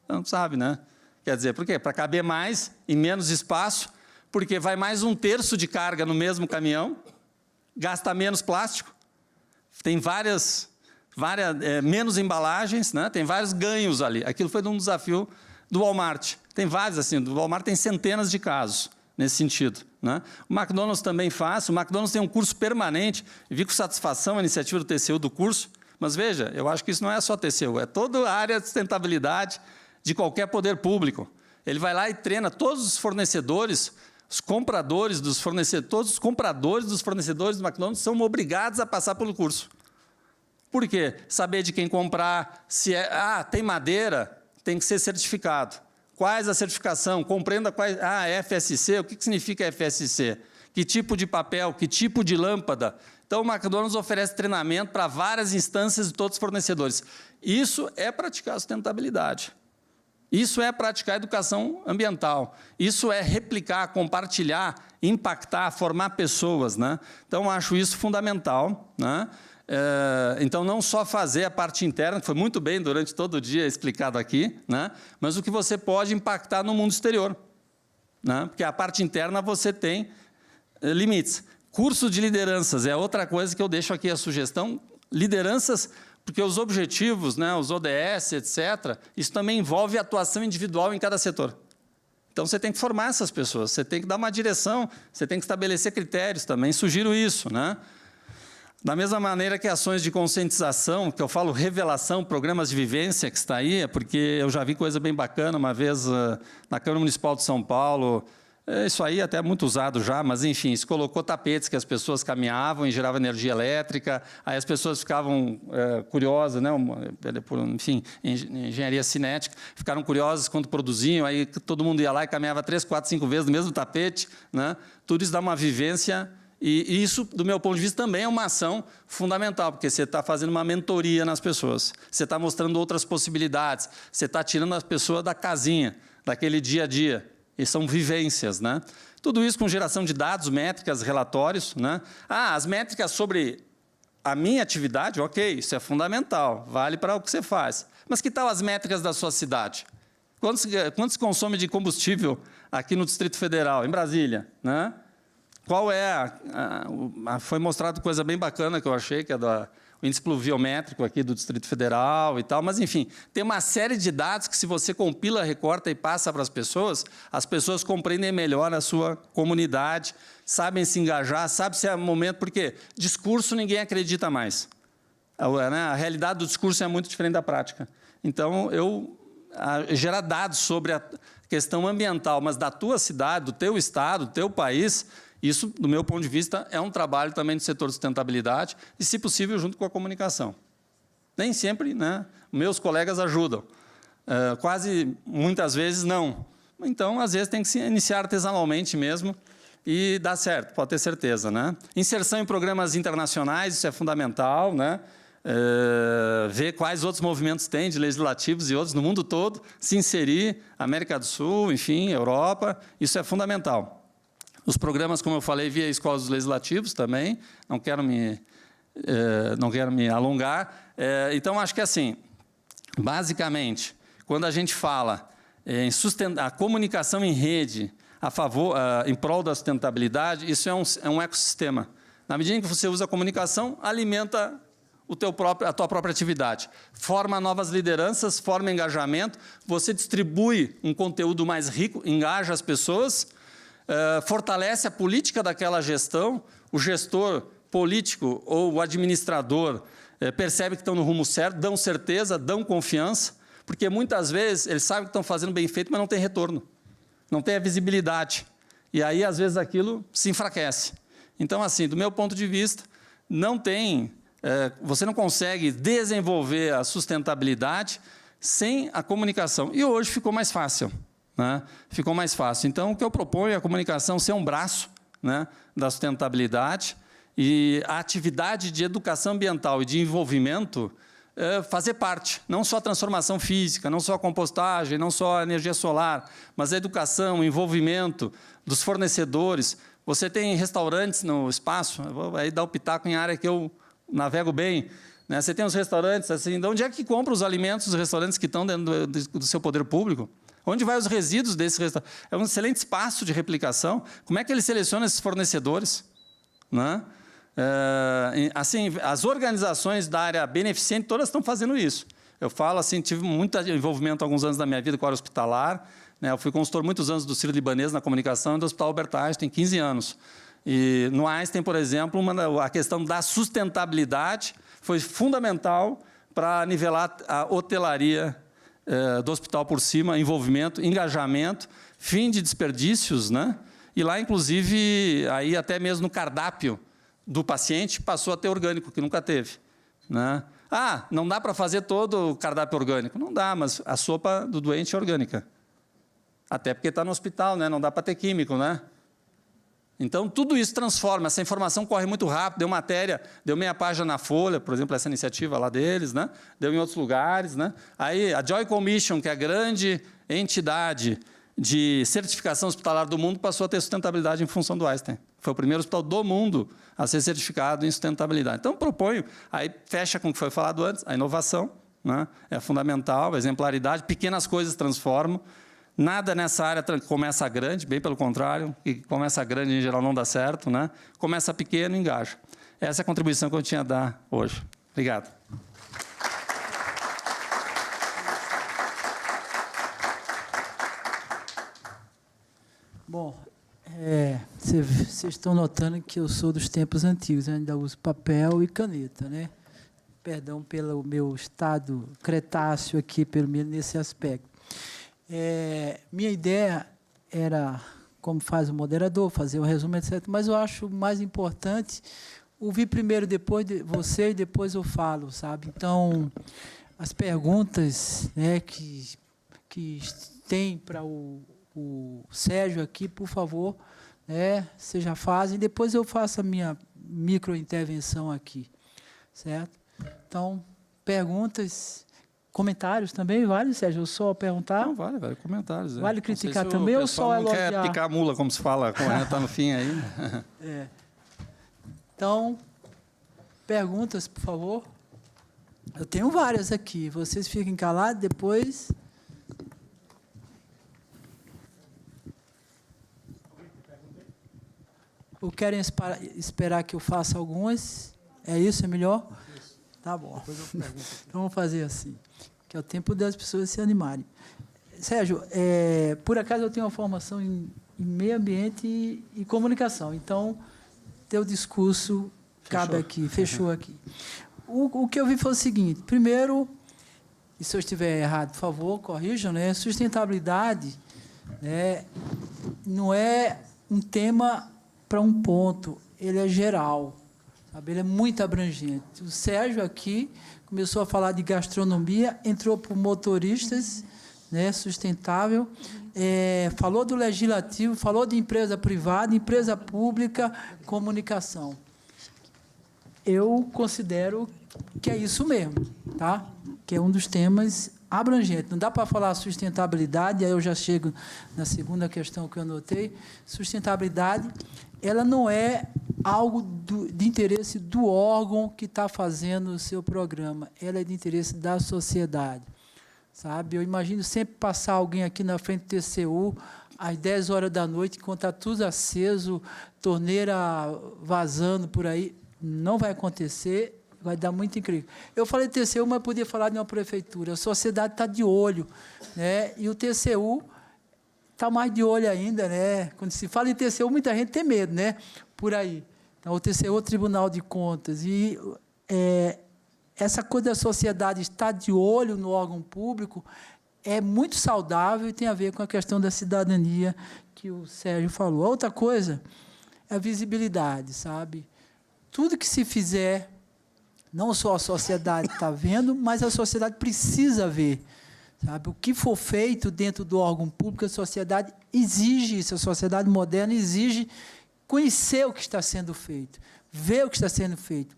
Não sabe, né? Quer dizer, por quê? Para caber mais, em menos espaço, porque vai mais 1/3 de carga no mesmo caminhão, gasta menos plástico, tem menos embalagens, né? Tem vários ganhos ali. Aquilo foi um desafio do Walmart. Tem vários, assim, do Walmart tem centenas de casos nesse sentido, né? O McDonald's também faz, o McDonald's tem um curso permanente, vi com satisfação a iniciativa do TCU do curso, mas veja, eu acho que isso não é só TCU, é toda a área de sustentabilidade de qualquer poder público. Ele vai lá e treina todos os fornecedores, os compradores dos fornecedores, todos os compradores dos fornecedores do McDonald's são obrigados a passar pelo curso. Por quê? Saber de quem comprar, se tem madeira, tem que ser certificado. Quais a certificação? Compreenda quais... FSC, o que significa FSC? Que tipo de papel? Que tipo de lâmpada? Então, o McDonald's oferece treinamento para várias instâncias de todos os fornecedores. Isso é praticar sustentabilidade. Isso é praticar educação ambiental. Isso é replicar, compartilhar, impactar, formar pessoas, né? Então, acho isso fundamental, né? Então, não só fazer a parte interna, que foi muito bem durante todo o dia explicado aqui, né? Mas o que você pode impactar no mundo exterior, né? Porque a parte interna você tem limites. Curso de lideranças é outra coisa que eu deixo aqui a sugestão. Lideranças, porque os objetivos, né, os ODS, etc., isso também envolve atuação individual em cada setor. Então, você tem que formar essas pessoas, você tem que dar uma direção, você tem que estabelecer critérios também, sugiro isso, né? Da mesma maneira que ações de conscientização, que eu falo revelação, programas de vivência que está aí, é porque eu já vi coisa bem bacana uma vez na Câmara Municipal de São Paulo. Isso aí até é muito usado já, mas, enfim, se colocou tapetes que as pessoas caminhavam e gerava energia elétrica, aí as pessoas ficavam curiosas, né? Enfim, engenharia cinética, ficaram curiosas quando produziam, aí todo mundo ia lá e caminhava 3, 4, 5 vezes no mesmo tapete, né? Tudo isso dá uma vivência. E isso, do meu ponto de vista, também é uma ação fundamental, porque você está fazendo uma mentoria nas pessoas, você está mostrando outras possibilidades, você está tirando a pessoa da casinha, daquele dia a dia, e são vivências, né? Tudo isso com geração de dados, métricas, relatórios, né? As métricas sobre a minha atividade, ok, isso é fundamental, vale para o que você faz. Mas que tal as métricas da sua cidade? Quanto se consome de combustível aqui no Distrito Federal, em Brasília, né? Qual é foi mostrado coisa bem bacana que eu achei, que é o índice pluviométrico aqui do Distrito Federal e tal, mas, enfim, tem uma série de dados que, se você compila, recorta e passa para as pessoas compreendem melhor a sua comunidade, sabem se engajar, sabem se é momento, porque discurso ninguém acredita mais. A realidade do discurso é muito diferente da prática. Então, gerar dados sobre a questão ambiental, mas da tua cidade, do teu estado, do teu país, isso, do meu ponto de vista, é um trabalho também do setor de sustentabilidade e, se possível, junto com a comunicação. Nem sempre, né, meus colegas ajudam. Quase, muitas vezes, não. Então, às vezes, tem que se iniciar artesanalmente mesmo e dá certo, pode ter certeza, né? Inserção em programas internacionais, isso é fundamental, né? ver quais outros movimentos tem de legislativos e outros no mundo todo, se inserir, América do Sul, enfim, Europa, isso é fundamental. Os programas, como eu falei, via escolas legislativos também, não quero me alongar. Então, acho que assim, basicamente, quando a gente fala em a comunicação em rede em prol da sustentabilidade, isso é um ecossistema. Na medida em que você usa a comunicação, alimenta a tua própria atividade. Forma novas lideranças, forma engajamento, você distribui um conteúdo mais rico, engaja as pessoas, fortalece a política daquela gestão, o gestor político ou o administrador percebe que estão no rumo certo, dão certeza, dão confiança, porque muitas vezes eles sabem que estão fazendo bem feito, mas não tem retorno, não tem a visibilidade. E aí, às vezes, aquilo se enfraquece. Então, assim, do meu ponto de vista, você não consegue desenvolver a sustentabilidade sem a comunicação. E hoje ficou mais fácil. Né? Ficou mais fácil. Então, o que eu proponho é a comunicação ser um braço, né, da sustentabilidade e a atividade de educação ambiental e de envolvimento fazer parte. Não só a transformação física, não só a compostagem, não só a energia solar, mas a educação, o envolvimento dos fornecedores. Você tem restaurantes no espaço, eu vou aí dar o pitaco em área que eu navego bem, né? Você tem os restaurantes, assim, de onde é que compra os alimentos dos restaurantes que estão dentro do seu poder público? Onde vai os resíduos desses restaurantes? É um excelente espaço de replicação. Como é que ele seleciona esses fornecedores? Né? Assim, as organizações da área beneficente, todas estão fazendo isso. Eu falo assim, tive muito envolvimento há alguns anos da minha vida com a área hospitalar, né? Eu fui consultor muitos anos do Sírio-Libanês na comunicação e do Hospital Albert Einstein, 15 anos. E no Einstein, por exemplo, a questão da sustentabilidade foi fundamental para nivelar a hotelaria do hospital por cima, envolvimento, engajamento, fim de desperdícios, né? E lá, inclusive, aí até mesmo no cardápio do paciente passou a ter orgânico, que nunca teve, né? Ah, não dá para fazer todo o cardápio orgânico. Não dá, mas a sopa do doente é orgânica. Até porque está no hospital, né? Não dá para ter químico, né? Então, tudo isso transforma, essa informação corre muito rápido, deu matéria, deu meia página na Folha, por exemplo, essa iniciativa lá deles, né? Deu em outros lugares, né? Aí, a Joy Commission, que é a grande entidade de certificação hospitalar do mundo, passou a ter sustentabilidade em função do Einstein. Foi o primeiro hospital do mundo a ser certificado em sustentabilidade. Então, proponho, aí fecha com o que foi falado antes, a inovação, né? É fundamental, a exemplaridade, pequenas coisas transformam. Nada nessa área começa grande, bem pelo contrário, e começa grande, em geral, não dá certo, né? Começa pequeno e engaja. Essa é a contribuição que eu tinha a dar hoje. Obrigado. Bom, vocês estão notando que eu sou dos tempos antigos, eu ainda uso papel e caneta, né? Perdão pelo meu estado cretáceo aqui, pelo menos nesse aspecto. Minha ideia era, como faz o moderador, fazer o resumo, etc. Mas eu acho mais importante ouvir primeiro, depois de você, e depois eu falo, sabe? Então, as perguntas, né, que tem para o Sérgio aqui, por favor, né, vocês já fazem, depois eu faço a minha microintervenção aqui, certo? Então, perguntas... Comentários também, vale, Sérgio? Só perguntar? Não, vale comentários. Vale criticar também ou só elogiar? Não quer picar a mula, como se fala, quando está no fim aí. Então, perguntas, por favor. Eu tenho várias aqui. Vocês fiquem calados, depois... Ou querem esperar que eu faça algumas? É isso? É melhor? Tá bom. Então, vamos fazer assim, que é o tempo das pessoas se animarem. Sérgio, por acaso eu tenho uma formação em meio ambiente e comunicação, então, teu discurso cabe aqui, fechou aqui. O que eu vi foi o seguinte, primeiro, e se eu estiver errado, por favor, corrijam, né? Sustentabilidade, né, não é um tema para um ponto, ele é geral. Sabe, ele é muito abrangente. O Sérgio aqui começou a falar de gastronomia, entrou por motoristas, né, sustentável, falou do legislativo, falou de empresa privada, empresa pública, comunicação. eu considero que é isso mesmo, tá? Que é um dos temas abrangentes. Não dá para falar sustentabilidade, aí eu já chego na segunda questão que eu anotei. Sustentabilidade, ela não é algo de interesse do órgão que está fazendo o seu programa, ela é de interesse da sociedade, sabe? Eu imagino sempre passar alguém aqui na frente do TCU, às 10 horas da noite, enquanto está tudo aceso, torneira vazando por aí. Não vai acontecer, vai dar muito incrível. Eu falei TCU, mas podia falar de uma prefeitura. A sociedade está de olho, né? E o TCU está mais de olho ainda, né? Quando se fala em TCU, muita gente tem medo, né? Por aí. Então, o TCU, o Tribunal de Contas. E essa coisa da sociedade estar de olho no órgão público é muito saudável e tem a ver com a questão da cidadania que o Sérgio falou. A outra coisa é a visibilidade, sabe? Tudo que se fizer, não só a sociedade está vendo, mas a sociedade precisa ver. Sabe? O que for feito dentro do órgão público, a sociedade exige isso, a sociedade moderna exige conhecer o que está sendo feito, ver o que está sendo feito.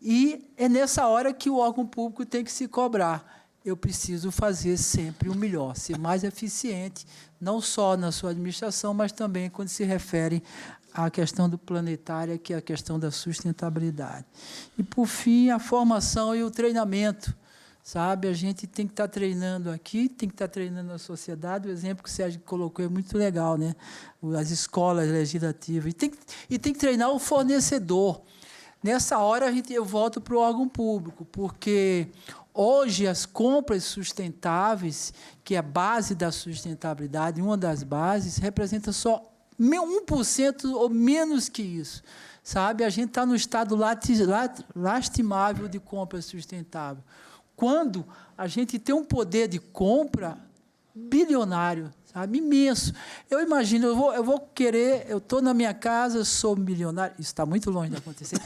E é nessa hora que o órgão público tem que se cobrar. Eu preciso fazer sempre o melhor, ser mais eficiente, não só na sua administração, mas também quando se refere à questão do planetária, que é a questão da sustentabilidade. E, por fim, a formação e o treinamento. Sabe? A gente tem que estar treinando aqui, tem que estar treinando na sociedade. O exemplo que o Sérgio colocou é muito legal, né? As escolas legislativas. E tem que treinar o fornecedor. Nessa hora, eu volto para o órgão público, porque hoje as compras sustentáveis, que é a base da sustentabilidade, uma das bases, representa só 1% ou menos que isso. Sabe? A gente está no estado lastimável de compra sustentável. Quando a gente tem um poder de compra bilionário, sabe, imenso. Eu imagino, eu vou querer, eu estou na minha casa, sou milionário, isso está muito longe de acontecer,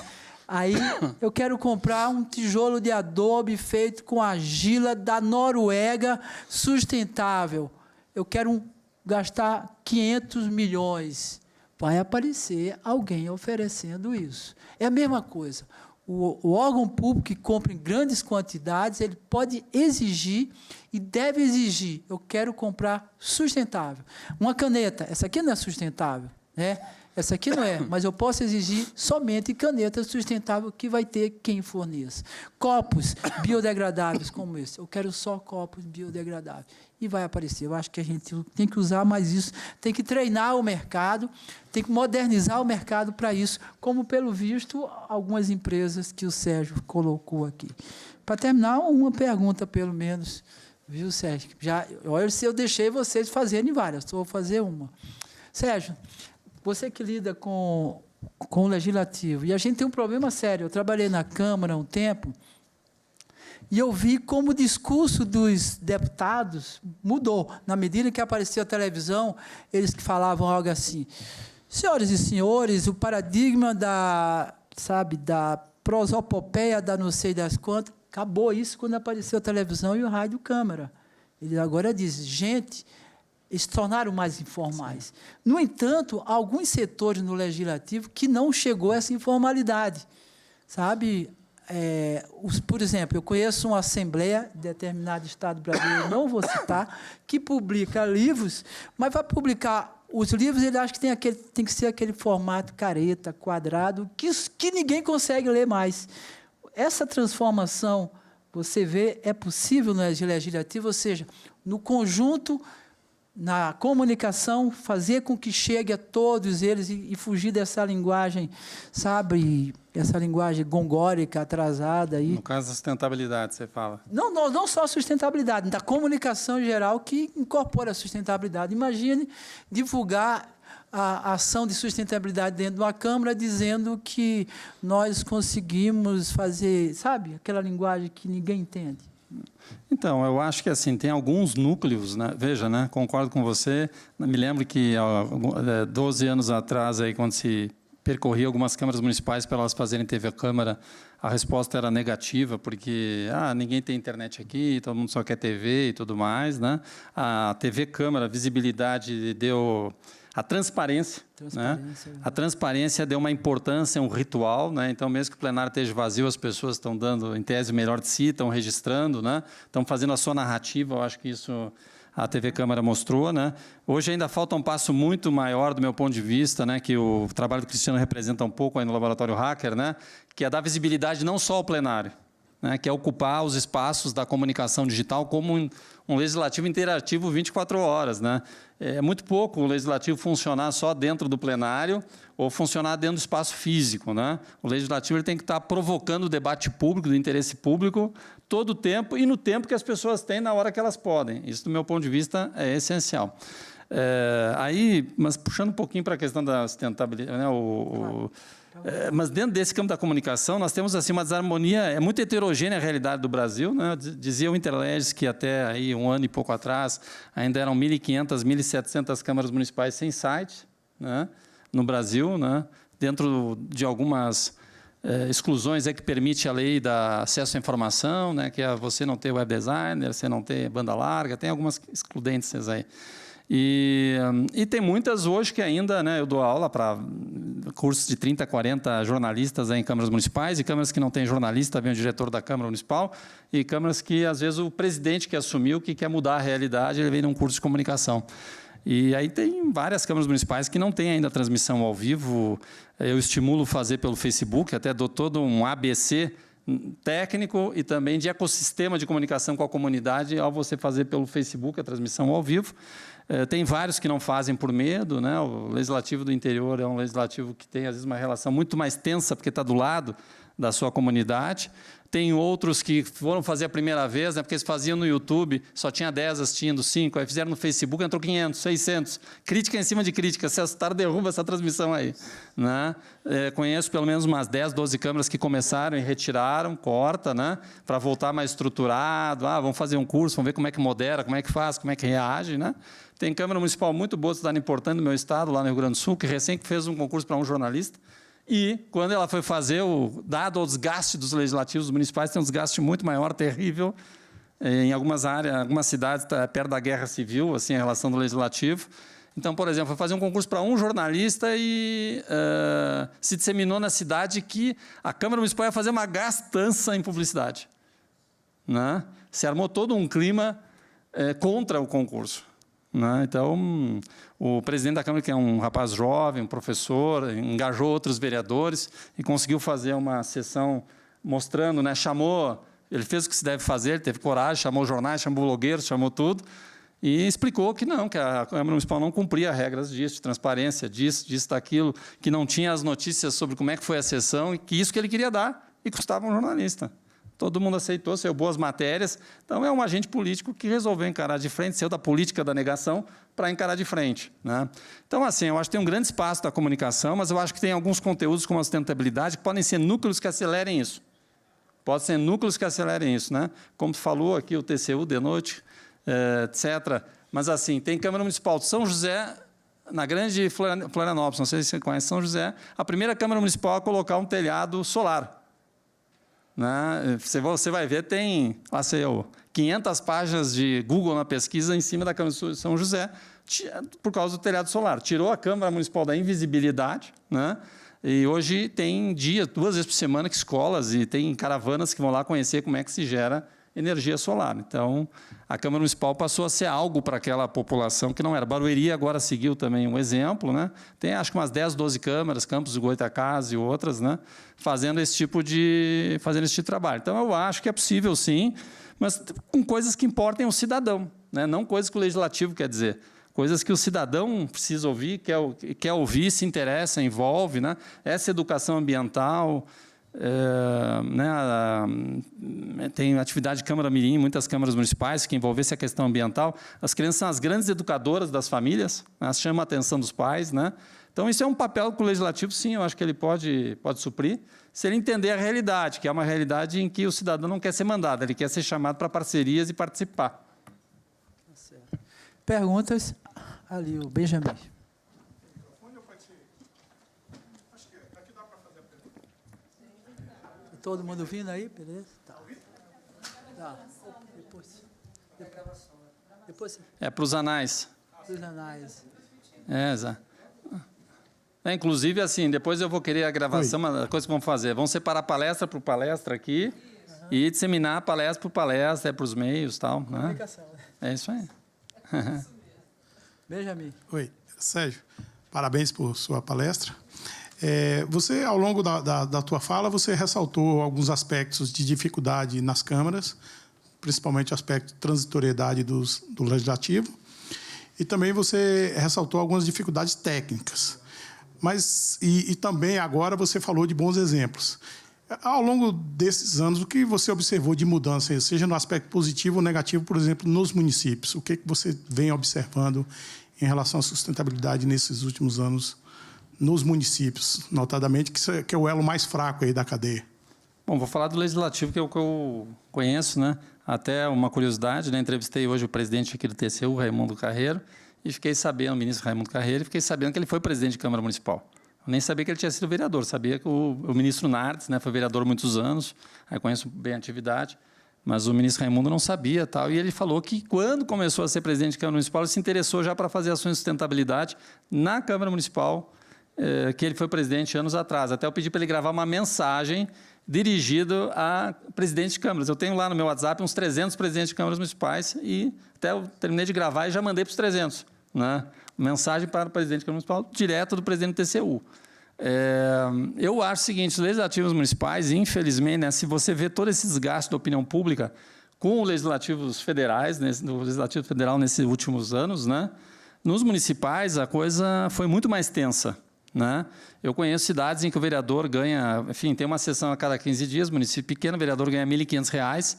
aí eu quero comprar um tijolo de adobe feito com argila da Noruega sustentável. Eu quero gastar 500 milhões. Vai aparecer alguém oferecendo isso. É a mesma coisa. O órgão público que compra em grandes quantidades, ele pode exigir e deve exigir. Eu quero comprar sustentável. Uma caneta, essa aqui não é sustentável, né? Essa aqui não é, mas eu posso exigir somente caneta sustentável que vai ter quem forneça. Copos biodegradáveis como esse. Eu quero só copos biodegradáveis. E vai aparecer. Eu acho que a gente tem que usar mais isso, tem que treinar o mercado, tem que modernizar o mercado para isso, como, pelo visto, algumas empresas que o Sérgio colocou aqui. Para terminar, uma pergunta, pelo menos, viu, Sérgio? Olha, se eu deixei vocês fazerem várias, só vou fazer uma. Sérgio, você que lida com o legislativo, e a gente tem um problema sério. Eu trabalhei na Câmara há um tempo, e eu vi como o discurso dos deputados mudou. Na medida que apareceu a televisão, eles que falavam algo assim: senhoras e senhores, o paradigma da prosopopeia da não sei das quantas, acabou isso quando apareceu a televisão e o rádio Câmara. Ele agora diz, gente, eles se tornaram mais informais. No entanto, há alguns setores no legislativo que não chegou a essa informalidade, sabe? Por exemplo, eu conheço uma assembleia de determinado estado brasileiro, não vou citar, que publica livros, mas vai publicar os livros, ele acha que tem que ser aquele formato careta, quadrado, que ninguém consegue ler mais. Essa transformação, você vê, é possível no legislativo, ou seja, no conjunto, na comunicação, fazer com que chegue a todos eles e fugir dessa linguagem, sabe, essa linguagem gongórica, atrasada. Aí. No caso da sustentabilidade, você fala. Não só a sustentabilidade, da comunicação em geral que incorpora a sustentabilidade. Imagine divulgar a ação de sustentabilidade dentro de uma Câmara dizendo que nós conseguimos fazer, sabe, aquela linguagem que ninguém entende. Então, eu acho que assim tem alguns núcleos, né? Veja, né? Concordo com você. Me lembro que 12 anos atrás, aí, quando se percorria algumas câmaras municipais para elas fazerem TV Câmara, a resposta era negativa, porque ninguém tem internet aqui, todo mundo só quer TV e tudo mais, né? A TV Câmara, a visibilidade deu a transparência. Transparência, Né? A transparência deu uma importância, um ritual. Né? Então, mesmo que o plenário esteja vazio, as pessoas estão dando, em tese, o melhor de si, estão registrando, né? Estão fazendo a sua narrativa. Eu acho que isso a TV Câmara mostrou. Né? Hoje ainda falta um passo muito maior, do meu ponto de vista, né? Que o trabalho do Cristiano representa um pouco aí no Laboratório Hacker, né? Que é dar visibilidade não só ao plenário, né, que é ocupar os espaços da comunicação digital como um legislativo interativo 24 horas. Né? É muito pouco o legislativo funcionar só dentro do plenário ou funcionar dentro do espaço físico. Né? O legislativo ele tem que estar provocando o debate público, do interesse público, todo o tempo e no tempo que as pessoas têm na hora que elas podem. Isso, do meu ponto de vista, é essencial. Mas puxando um pouquinho para a questão da sustentabilidade, né, mas dentro desse campo da comunicação, nós temos assim, uma desarmonia, é muito heterogênea a realidade do Brasil. Né? Dizia o Interleges que até aí, um ano e pouco atrás, ainda eram 1.500, 1.700 câmaras municipais sem site, né? No Brasil, né? Dentro de algumas exclusões que permite a lei da acesso à informação, né? Que é você não ter web designer, você não ter banda larga, tem algumas excludentes aí. E tem muitas hoje que ainda, né, eu dou aula para cursos de 30, 40 jornalistas aí em câmaras municipais, e câmaras que não têm jornalista, vem o diretor da Câmara Municipal, e câmaras que, às vezes, o presidente que assumiu, que quer mudar a realidade, ele vem num curso de comunicação. E aí tem várias câmaras municipais que não têm ainda transmissão ao vivo. Eu estimulo fazer pelo Facebook, até dou todo um ABC técnico e também de ecossistema de comunicação com a comunidade ao você fazer pelo Facebook a transmissão ao vivo. Tem vários que não fazem por medo, né? O legislativo do interior é um legislativo que tem, às vezes, uma relação muito mais tensa, porque está do lado da sua comunidade. Tem outros que foram fazer a primeira vez, né? Porque eles faziam no YouTube, só tinha 10 assistindo, 5, aí fizeram no Facebook, entrou 500, 600. Crítica em cima de crítica. Se assustar, derruba essa transmissão aí. Né? Conheço pelo menos umas 10, 12 câmeras que começaram e retiraram, corta, né? Para voltar mais estruturado. Vamos fazer um curso, vamos ver como é que modera, como é que faz, como é que reage. Né? Tem Câmara Municipal muito boa, cidade importante do meu estado, lá no Rio Grande do Sul, que recém fez um concurso para um jornalista. E, quando ela foi fazer, dado o desgaste dos legislativos municipais, tem um desgaste muito maior, terrível, em algumas áreas, algumas cidades, perto da guerra civil, assim, a relação do legislativo. Então, por exemplo, foi fazer um concurso para um jornalista e se disseminou na cidade que a Câmara Municipal ia fazer uma gastança em publicidade. Né? Se armou todo um clima contra o concurso. Né? Então, o presidente da Câmara, que é um rapaz jovem, um professor, engajou outros vereadores e conseguiu fazer uma sessão mostrando, né? Ele fez o que se deve fazer, ele teve coragem, chamou jornais, chamou blogueiros, chamou tudo, e explicou que não, que a Câmara Municipal não cumpria regras disso, de transparência, disso, daquilo, que não tinha as notícias sobre como é que foi a sessão, e que isso que ele queria dar, e custava um jornalista. Todo mundo aceitou, saiu boas matérias. Então, é um agente político que resolveu encarar de frente, saiu da política da negação para encarar de frente. Né? Então, assim, eu acho que tem um grande espaço da comunicação, mas eu acho que tem alguns conteúdos como a sustentabilidade que podem ser núcleos que acelerem isso. Podem ser núcleos que acelerem isso. Né? Como tu falou aqui, o TCU de noite, etc. Mas, assim, tem Câmara Municipal de São José, na grande Florianópolis, não sei se você conhece São José, a primeira Câmara Municipal a colocar um telhado solar. Né? Você vai ver, tem 500 páginas de Google na pesquisa em cima da Câmara de São José, por causa do telhado solar. Tirou a Câmara Municipal da invisibilidade, né? E hoje tem dia, 2 vezes por semana, que escolas e tem caravanas que vão lá conhecer como é que se gera energia solar. Então, a Câmara Municipal passou a ser algo para aquela população que não era. Barueri agora seguiu também um exemplo, né? Tem, acho que umas 10, 12 câmaras, Campos do Goitacazes e outras, né? Fazendo esse tipo de trabalho. Então, eu acho que é possível, sim, mas com coisas que importem ao cidadão, né? Não coisas que o legislativo quer dizer. Coisas que o cidadão precisa ouvir, quer ouvir, se interessa, envolve, né? Essa educação ambiental... tem atividade de Câmara Mirim, muitas câmaras municipais que envolvessem a questão ambiental. As crianças são as grandes educadoras das famílias, né? Elas chamam a atenção dos pais. Né? Então, isso é um papel que o legislativo, sim, eu acho que ele pode suprir, se ele entender a realidade, que é uma realidade em que o cidadão não quer ser mandado, ele quer ser chamado para parcerias e participar. Perguntas? Ali, o Benjamin. Todo mundo vindo aí? Beleza? Tá. Depois. É para os anais. Os anais. Exato. Inclusive, assim, depois eu vou querer a gravação, uma coisa que vamos fazer, vamos separar palestra por palestra aqui e disseminar palestra por palestra, para os meios e tal. Né? É isso aí. Benjamin. Oi, Sérgio, parabéns por sua palestra. Você, ao longo da tua fala, você ressaltou alguns aspectos de dificuldade nas câmaras, principalmente o aspecto de transitoriedade do legislativo, e também você ressaltou algumas dificuldades técnicas. Mas, e também agora você falou de bons exemplos. Ao longo desses anos, o que você observou de mudança, seja no aspecto positivo ou negativo, por exemplo, nos municípios? O que você vem observando em relação à sustentabilidade nesses últimos anos nos municípios, notadamente, que é o elo mais fraco aí da cadeia? Bom, vou falar do legislativo, que é o que eu conheço, né? Até uma curiosidade, né? Entrevistei hoje o presidente aqui do TCU, Raimundo Carreiro, e fiquei sabendo, o ministro Raimundo Carreiro, e fiquei sabendo que ele foi presidente de Câmara Municipal. Eu nem sabia que ele tinha sido vereador, sabia que o ministro Nardes, né, foi vereador há muitos anos, aí conheço bem a atividade, mas o ministro Raimundo não sabia, tal, e ele falou que, quando começou a ser presidente de Câmara Municipal, ele se interessou já para fazer ações de sustentabilidade na Câmara Municipal, que ele foi presidente anos atrás. Até eu pedi para ele gravar uma mensagem dirigida a presidentes de câmaras. Eu tenho lá no meu WhatsApp uns 300 presidentes de câmaras municipais e até eu terminei de gravar e já mandei para os 300. Né? Mensagem para o presidente de câmara municipal, direto do presidente do TCU. Eu acho o seguinte, os legislativos municipais, infelizmente, né, se você vê todo esse desgaste da opinião pública com os legislativos federais, no Legislativo Federal nesses últimos anos, né, nos municipais a coisa foi muito mais tensa. Né? Eu conheço cidades em que o vereador ganha, enfim, tem uma sessão a cada 15 dias, município pequeno, o vereador ganha R$ 1.500,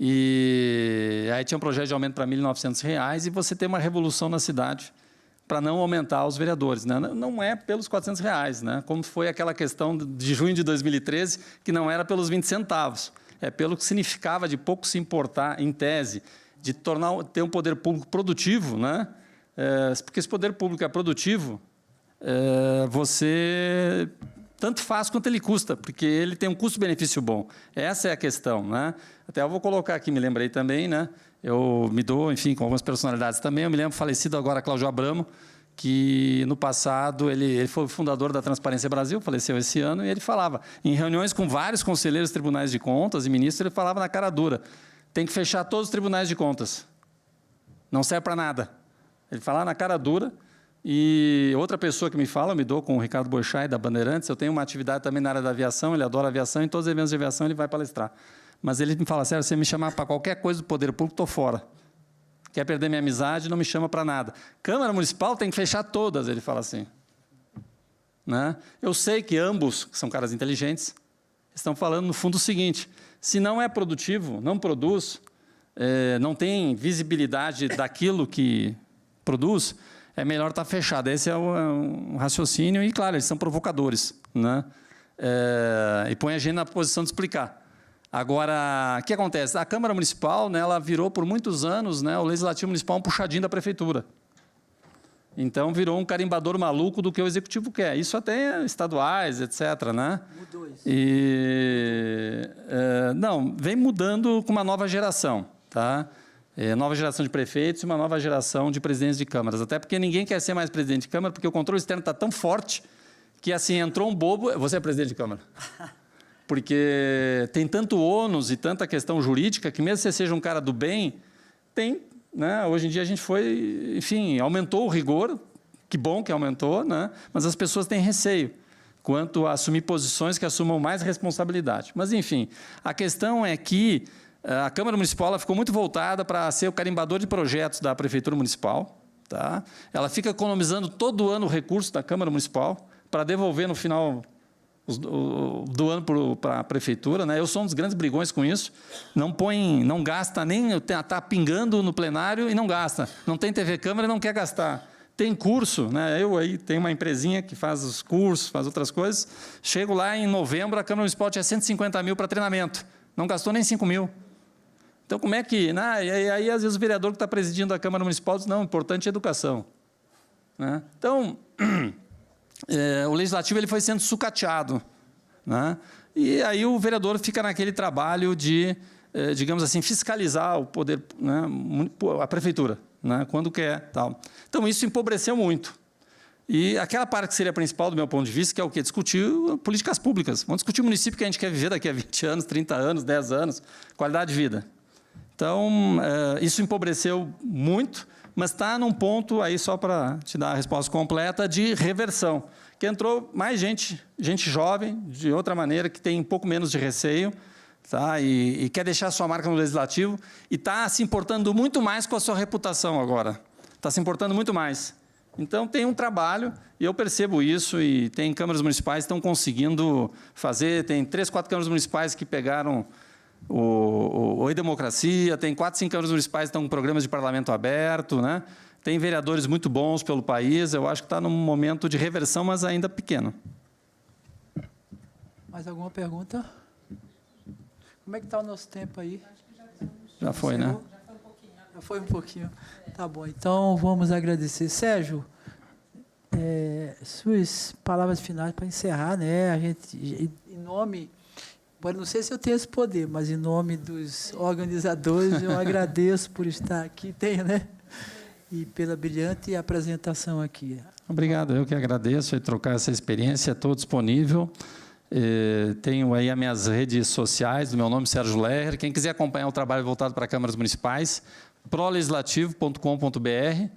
e aí tinha um projeto de aumento para R$ 1.900, e você tem uma revolução na cidade para não aumentar os vereadores. Né? Não é pelos R$ 400, né? Como foi aquela questão de junho de 2013, que não era pelos 20 centavos, é pelo que significava de pouco se importar, em tese, de ter um poder público produtivo, né? Porque esse poder público é produtivo, você tanto faz quanto ele custa, porque ele tem um custo-benefício bom. Essa é a questão. Né? Até eu vou colocar aqui, me lembrei também, né? Eu me dou, enfim, com algumas personalidades também. Eu me lembro, falecido agora, Cláudio Abramo, que no passado ele foi o fundador da Transparência Brasil, faleceu esse ano, e ele falava, em reuniões com vários conselheiros de tribunais de contas e ministros, ele falava na cara dura, tem que fechar todos os tribunais de contas. Não serve para nada. Ele falava na cara dura. E outra pessoa que me fala, eu me dou com o Ricardo Boechat, da Bandeirantes, eu tenho uma atividade também na área da aviação, ele adora aviação, em todos os eventos de aviação ele vai palestrar. Mas ele me fala, Sérgio, se me chamar para qualquer coisa do poder público, estou fora. Quer perder minha amizade, não me chama para nada. Câmara Municipal tem que fechar todas, ele fala assim. Né? Eu sei que ambos, que são caras inteligentes, estão falando no fundo o seguinte, se não é produtivo, não produz, não tem visibilidade daquilo que produz, é melhor estar fechado. Esse é um raciocínio, e, claro, eles são provocadores. Né? E põe a gente na posição de explicar. Agora, o que acontece? A Câmara Municipal, né, ela virou, por muitos anos, né, o Legislativo Municipal um puxadinho da Prefeitura. Então, virou um carimbador maluco do que o Executivo quer. Isso até estaduais, etc. Né? Mudou isso. Não, vem mudando com uma nova geração. Tá? Nova geração de prefeitos e uma nova geração de presidentes de câmaras. Até porque ninguém quer ser mais presidente de câmara, porque o controle externo está tão forte que, assim, entrou um bobo... Você é presidente de câmara. Porque tem tanto ônus e tanta questão jurídica que, mesmo que você seja um cara do bem, tem... Né? Hoje em dia a gente foi... Enfim, aumentou o rigor, que bom que aumentou, né? Mas as pessoas têm receio quanto a assumir posições que assumam mais responsabilidade. Mas, enfim, a questão é que a Câmara Municipal ela ficou muito voltada para ser o carimbador de projetos da Prefeitura Municipal. Tá? Ela fica economizando todo ano o recurso da Câmara Municipal para devolver no final do ano para a Prefeitura. Né? Eu sou um dos grandes brigões com isso. Não gasta nem... Está pingando no plenário e não gasta. Não tem TV Câmara e não quer gastar. Tem curso, né? Eu aí tenho uma empresinha que faz os cursos, faz outras coisas. Chego lá em novembro, a Câmara Municipal tinha 150 mil para treinamento. Não gastou nem 5 mil. Então, como é que... E aí, às vezes, o vereador que está presidindo a Câmara Municipal diz, não, o importante é a educação. Né? Então, o Legislativo ele foi sendo sucateado. Né? E aí o vereador fica naquele trabalho de, digamos assim, fiscalizar o poder, né, a Prefeitura, né, quando quer. Tal. Então, isso empobreceu muito. E aquela parte que seria a principal, do meu ponto de vista, que é o quê? Discutir políticas públicas. Vamos discutir o município que a gente quer viver daqui a 20 anos, 30 anos, 10 anos, qualidade de vida. Então, isso empobreceu muito, mas está num ponto, aí só para te dar a resposta completa, de reversão. Que entrou mais gente jovem, de outra maneira, que tem um pouco menos de receio, tá? E quer deixar sua marca no legislativo, e está se importando muito mais com a sua reputação agora. Está se importando muito mais. Então, tem um trabalho, e eu percebo isso, e tem câmaras municipais que estão conseguindo fazer, tem 3, 4 câmaras municipais que pegaram o E-Democracia, tem 4, 5 câmaras municipais que estão com programas de parlamento aberto, né? Tem vereadores muito bons pelo país, eu acho que está num momento de reversão, mas ainda pequeno. Mais alguma pergunta? Como é que está o nosso tempo aí? Já foi, né? Já foi um pouquinho. Tá bom, então vamos agradecer. Sérgio, suas palavras finais para encerrar, né? A gente, em nome, não sei se eu tenho esse poder, mas em nome dos organizadores, eu agradeço por estar aqui, tenho, né? E pela brilhante apresentação aqui. Obrigado, eu que agradeço e trocar essa experiência, estou disponível. Tenho aí as minhas redes sociais, do meu nome, Sérgio Lerrer. Quem quiser acompanhar o trabalho voltado para câmaras municipais, prolegislativo.com.br,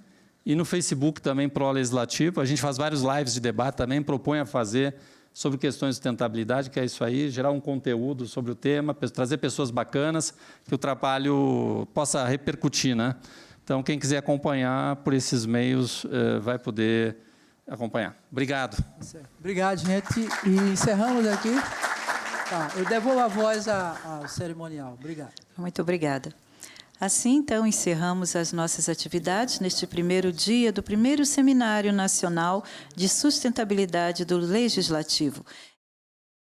e no Facebook também, Prolegislativo. A gente faz vários lives de debate também, propõe a fazer sobre questões de sustentabilidade, que é isso aí, gerar um conteúdo sobre o tema, trazer pessoas bacanas, que o trabalho possa repercutir, né? Então, quem quiser acompanhar por esses meios vai poder acompanhar. Obrigado. Obrigado, gente. E encerramos aqui. Tá, eu devolvo a voz ao cerimonial. Obrigado. Muito obrigada. Assim, então, encerramos as nossas atividades neste primeiro dia do primeiro Seminário Nacional de Sustentabilidade do Legislativo.